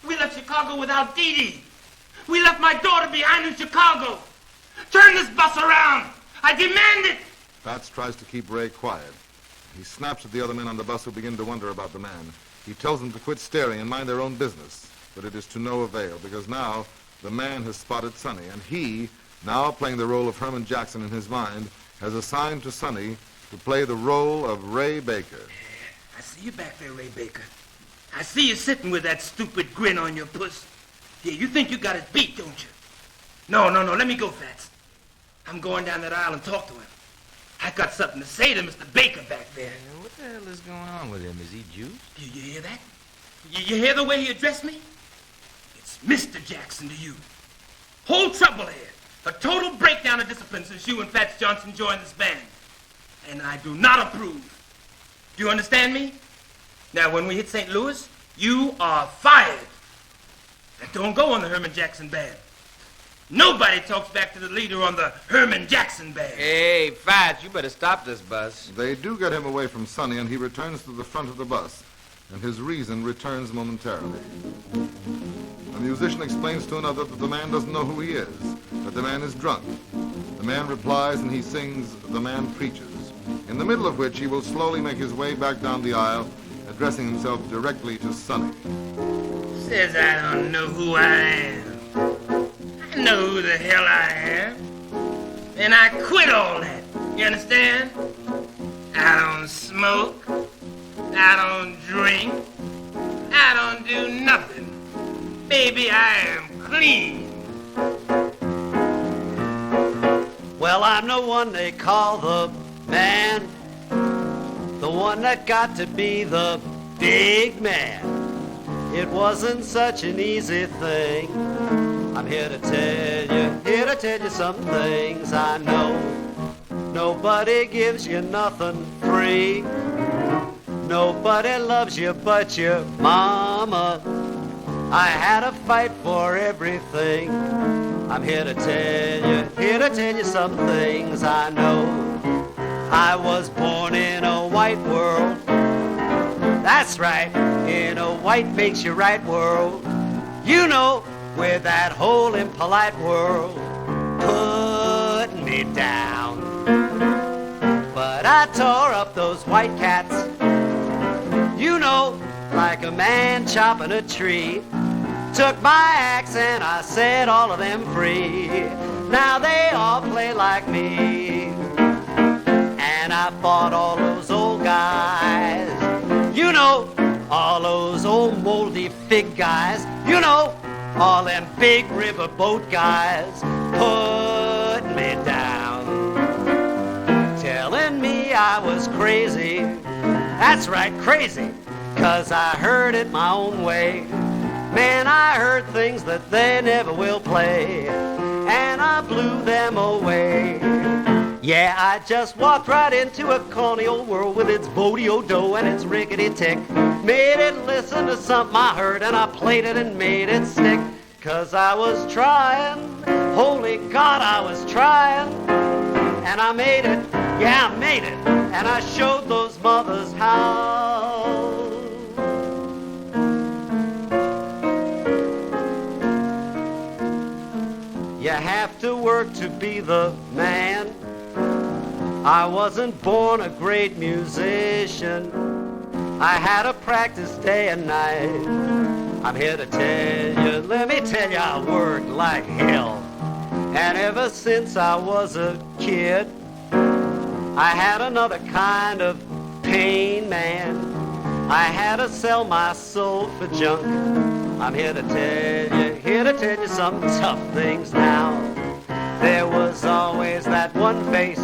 We left Chicago without Dee Dee. We left my daughter behind in Chicago. Turn this bus around! I demand it! Fats tries to keep Ray quiet. He snaps at the other men on the bus who begin to wonder about the man. He tells them to quit staring and mind their own business. But it is to no avail, because now the man has spotted Sonny, and he, now playing the role of Herman Jackson in his mind, has assigned to Sonny to play the role of Ray Baker. I see you back there, Ray Baker. I see you sitting with that stupid grin on your puss. Yeah, you think you got it beat, don't you? No, let me go, Fats. I'm going down that aisle and talk to him. I got something to say to Mr. Baker back there. What the hell is going on with him? Is he juiced? You hear that? You hear the way he addressed me? It's Mr. Jackson to you. Whole trouble here. A total breakdown of discipline since you and Fats Johnson joined this band. And I do not approve. Do you understand me? Now, when we hit St. Louis, you are fired. And don't go on the Herman Jackson Band. Nobody talks back to the leader on the Herman Jackson Band. Hey, Fats, you better stop this bus. They do get him away from Sonny, and he returns to the front of the bus, and his reason returns momentarily. A musician explains to another that the man doesn't know who he is, that the man is drunk. The man replies, and he sings "The Man Preaches," in the middle of which he will slowly make his way back down the aisle, addressing himself directly to Sonny. Says I don't know who I am. I know who the hell I am. And I quit all that. You understand? I don't smoke. I don't drink. I don't do nothing. Baby, I am clean. Well, I'm the one they call the man, the one that got to be the big man. It wasn't such an easy thing. I'm here to tell you some things I know. Nobody gives you nothing free. Nobody loves you but your mama. I had to fight for everything. I'm here to tell you some things I know. I was born in a white world. That's right, in a white makes you right world. You know, with that whole impolite world put me down. But I tore up those white cats, you know, like a man chopping a tree. Took my axe and I set all of them free. Now they all play like me. And I fought all those old guys, you know, All those old moldy fig guys, you know, all them big riverboat guys put me down, telling me I was crazy. That's right, crazy, 'cause I heard it my own way. Man, I heard things that they never will play, and I blew them away. Yeah, I just walked right into a corny old world with its bodeo-do and its rickety-tick. Made it listen to something I heard, and I played it and made it stick. 'Cause I was trying, holy God, I was trying. And I made it, yeah, I made it. And I showed those mothers how. You have to work to be the man. I wasn't born a great musician. I had to practice day and night. I'm here to tell you, let me tell you, I worked like hell. And ever since I was a kid, I had another kind of pain, man. I had to sell my soul for junk. I'm here to tell you some tough things now. There was always that one face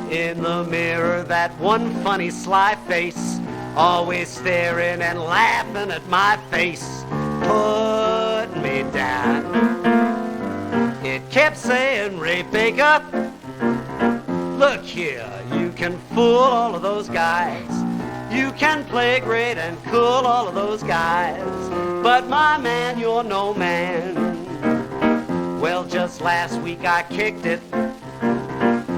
in the mirror, that one funny sly face, always staring and laughing at my face, put me down. It kept saying, Ray Baker, look here, you can fool all of those guys. You can play great and cool all of those guys. But my man, you're no man. Well, just last week I kicked it.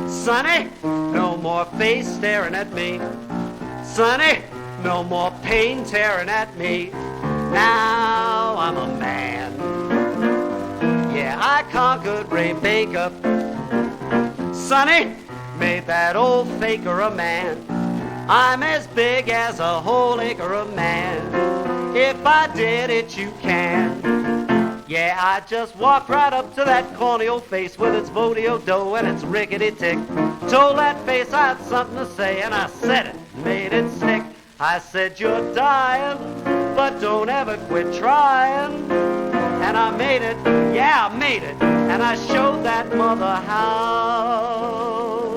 Sonny, no more face staring at me. Sonny, no more pain tearing at me. Now I'm a man. Yeah, I conquered Ray Baker. Sonny, made that old faker a man. I'm as big as a whole acre of man. If I did it, you can. Yeah, I just walked right up to that corny old face with its bodeo-do and its rickety-tick. Told that face I had something to say, and I said it, made it stick. I said, you're dying, but don't ever quit trying. And I made it, yeah, I made it, and I showed that mother how.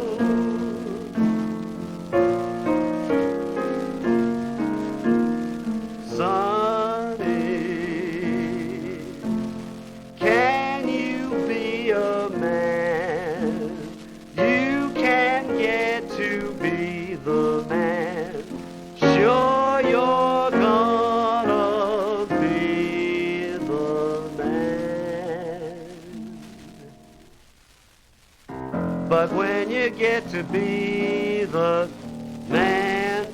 Sonny, can you be a man? You can get to be the man. Sure, you're gonna be the man. But when you get to be the man,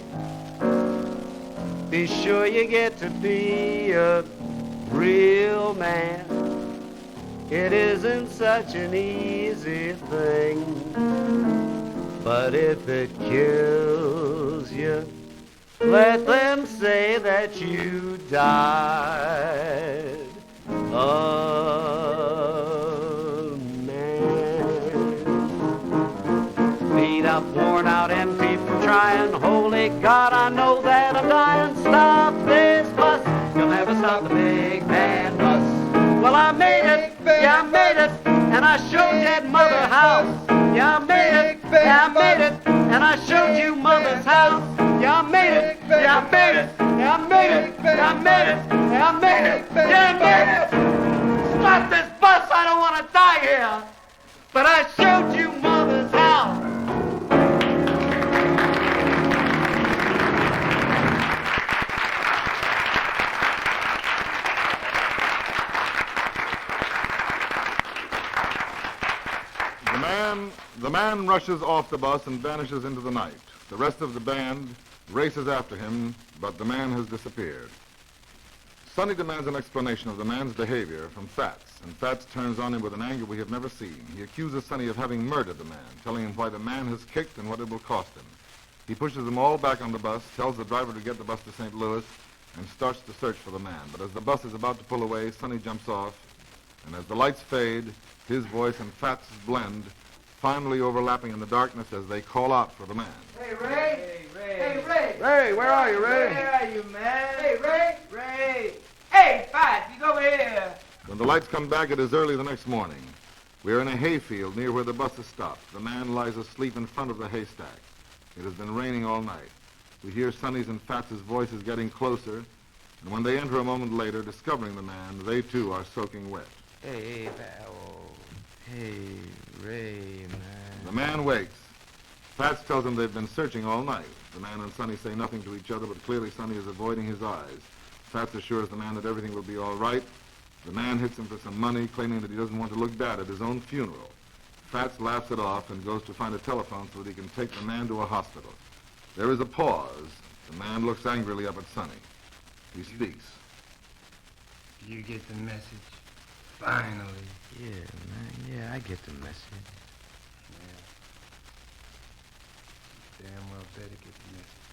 be sure you get to be a real man. It isn't such an easy thing, but if it kills you, let them say that you died a man. Beat up, worn out, empty from trying. Holy God, I know that I'm dying. Stop this bus. You'll never stop the big man bus. Well, I made it. Yeah, I made it. And I showed that mother house. Yeah, I made it. Yeah, I made it. And I showed you mother's house. Yeah, I made it. Yeah, I made it. Yeah, I made it. Yeah, I made it. Yeah, I made it. Yeah, I made it. Stop this bus. I don't want to die here. But I showed you mother's house. The man rushes off the bus and vanishes into the night. The rest of the band races after him, but the man has disappeared. Sonny demands an explanation of the man's behavior from Fats, and Fats turns on him with an anger we have never seen. He accuses Sonny of having murdered the man, telling him why the man has kicked and what it will cost him. He pushes them all back on the bus, tells the driver to get the bus to St. Louis, and starts to search for the man. But as the bus is about to pull away, Sonny jumps off, and as the lights fade, his voice and Fats' blend, finally overlapping in the darkness as they call out for the man. Hey, Ray! Hey, Ray! Hey, Ray. Ray, where are you, Ray? Where are you, man? Hey, Ray. Ray. Hey, Fat, he's over here. When the lights come back, it is early the next morning. We are in a hayfield near where the bus is stopped. The man lies asleep in front of the haystack. It has been raining all night. We hear Sonny's and Fats' voices getting closer, and when they enter a moment later, discovering the man, they too are soaking wet. Hey, hey, Ray, man. The man wakes. Fats tells him they've been searching all night. The man and Sonny say nothing to each other, but clearly Sonny is avoiding his eyes. Fats assures the man that everything will be all right. The man hits him for some money, claiming that he doesn't want to look bad at his own funeral. Fats laughs it off and goes to find a telephone so that he can take the man to a hospital. There is a pause. The man looks angrily up at Sonny. He speaks. You get the message. Finally. Yeah, man. Yeah, I get the message. Yeah. Damn well better get the message.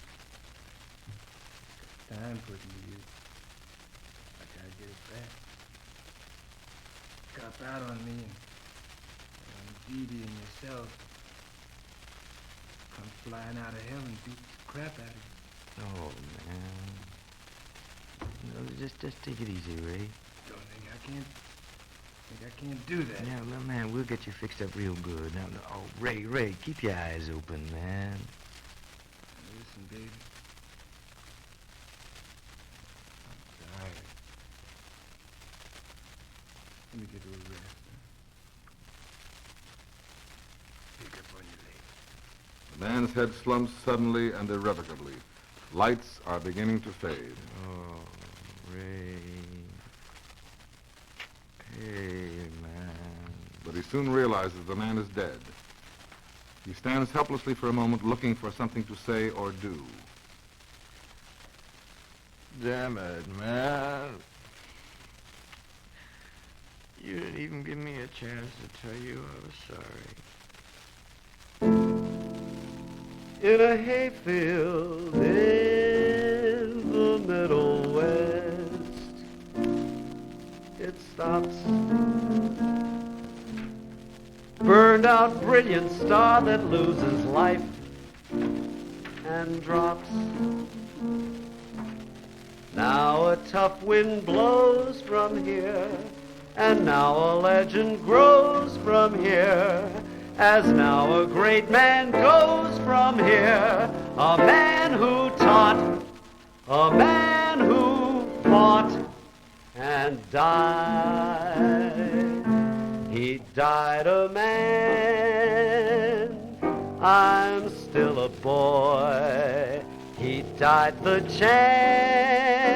Got time putting to use. I gotta get it back. Cop out on me and Didi and yourself come flying out of hell and beat the crap out of you. Oh, man. No, just take it easy, Ray. Don't think I can't do that. Yeah, well, man, we'll get you fixed up real good. Now, oh, Ray, keep your eyes open, man. Listen, baby. I'm tired. Let me get a little rest. Pick up on your legs. The man's head slumps suddenly and irrevocably. Lights are beginning to fade. Oh, Ray. Hey, man. But he soon realizes the man is dead. He stands helplessly for a moment looking for something to say or do. Damn it, man. You didn't even give me a chance to tell you I was sorry. In a hayfield in the Middle West, it stops. Burned out brilliant star that loses life and drops. Now a tough wind blows from here, and now a legend grows from here, as now a great man goes from here, a man who taught, a man who fought and died. He died a man, I'm still a boy. He died the champ,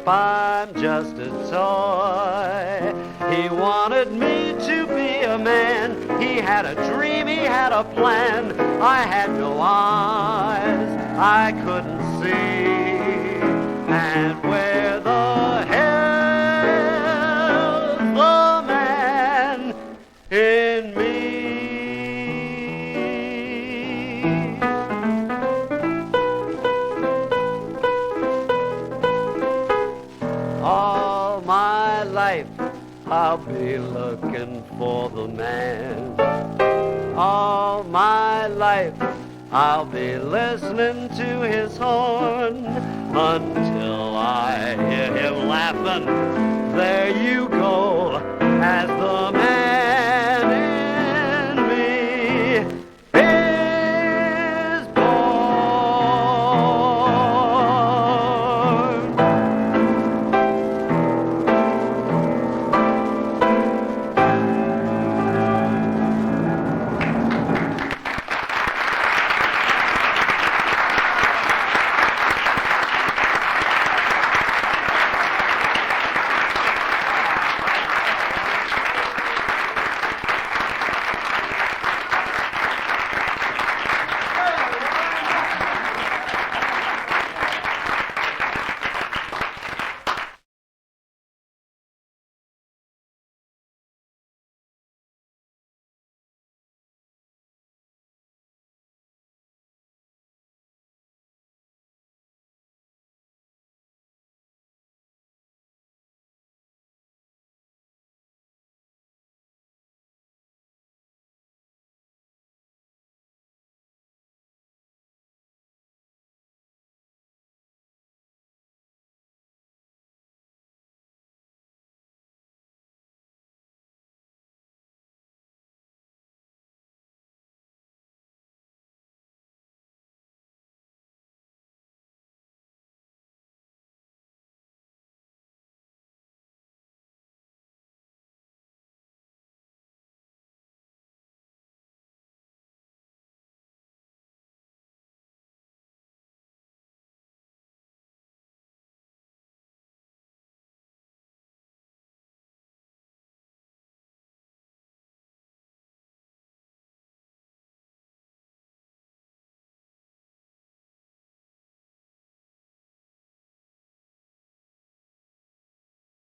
I'm just a toy. He wanted me to be a man. He had a dream, he had a plan. I had no eyes, I couldn't see. And where the hell's the man in me? All my life I'll be looking for the man. All my life I'll be listening to his horn until I hear him laughing. There you go.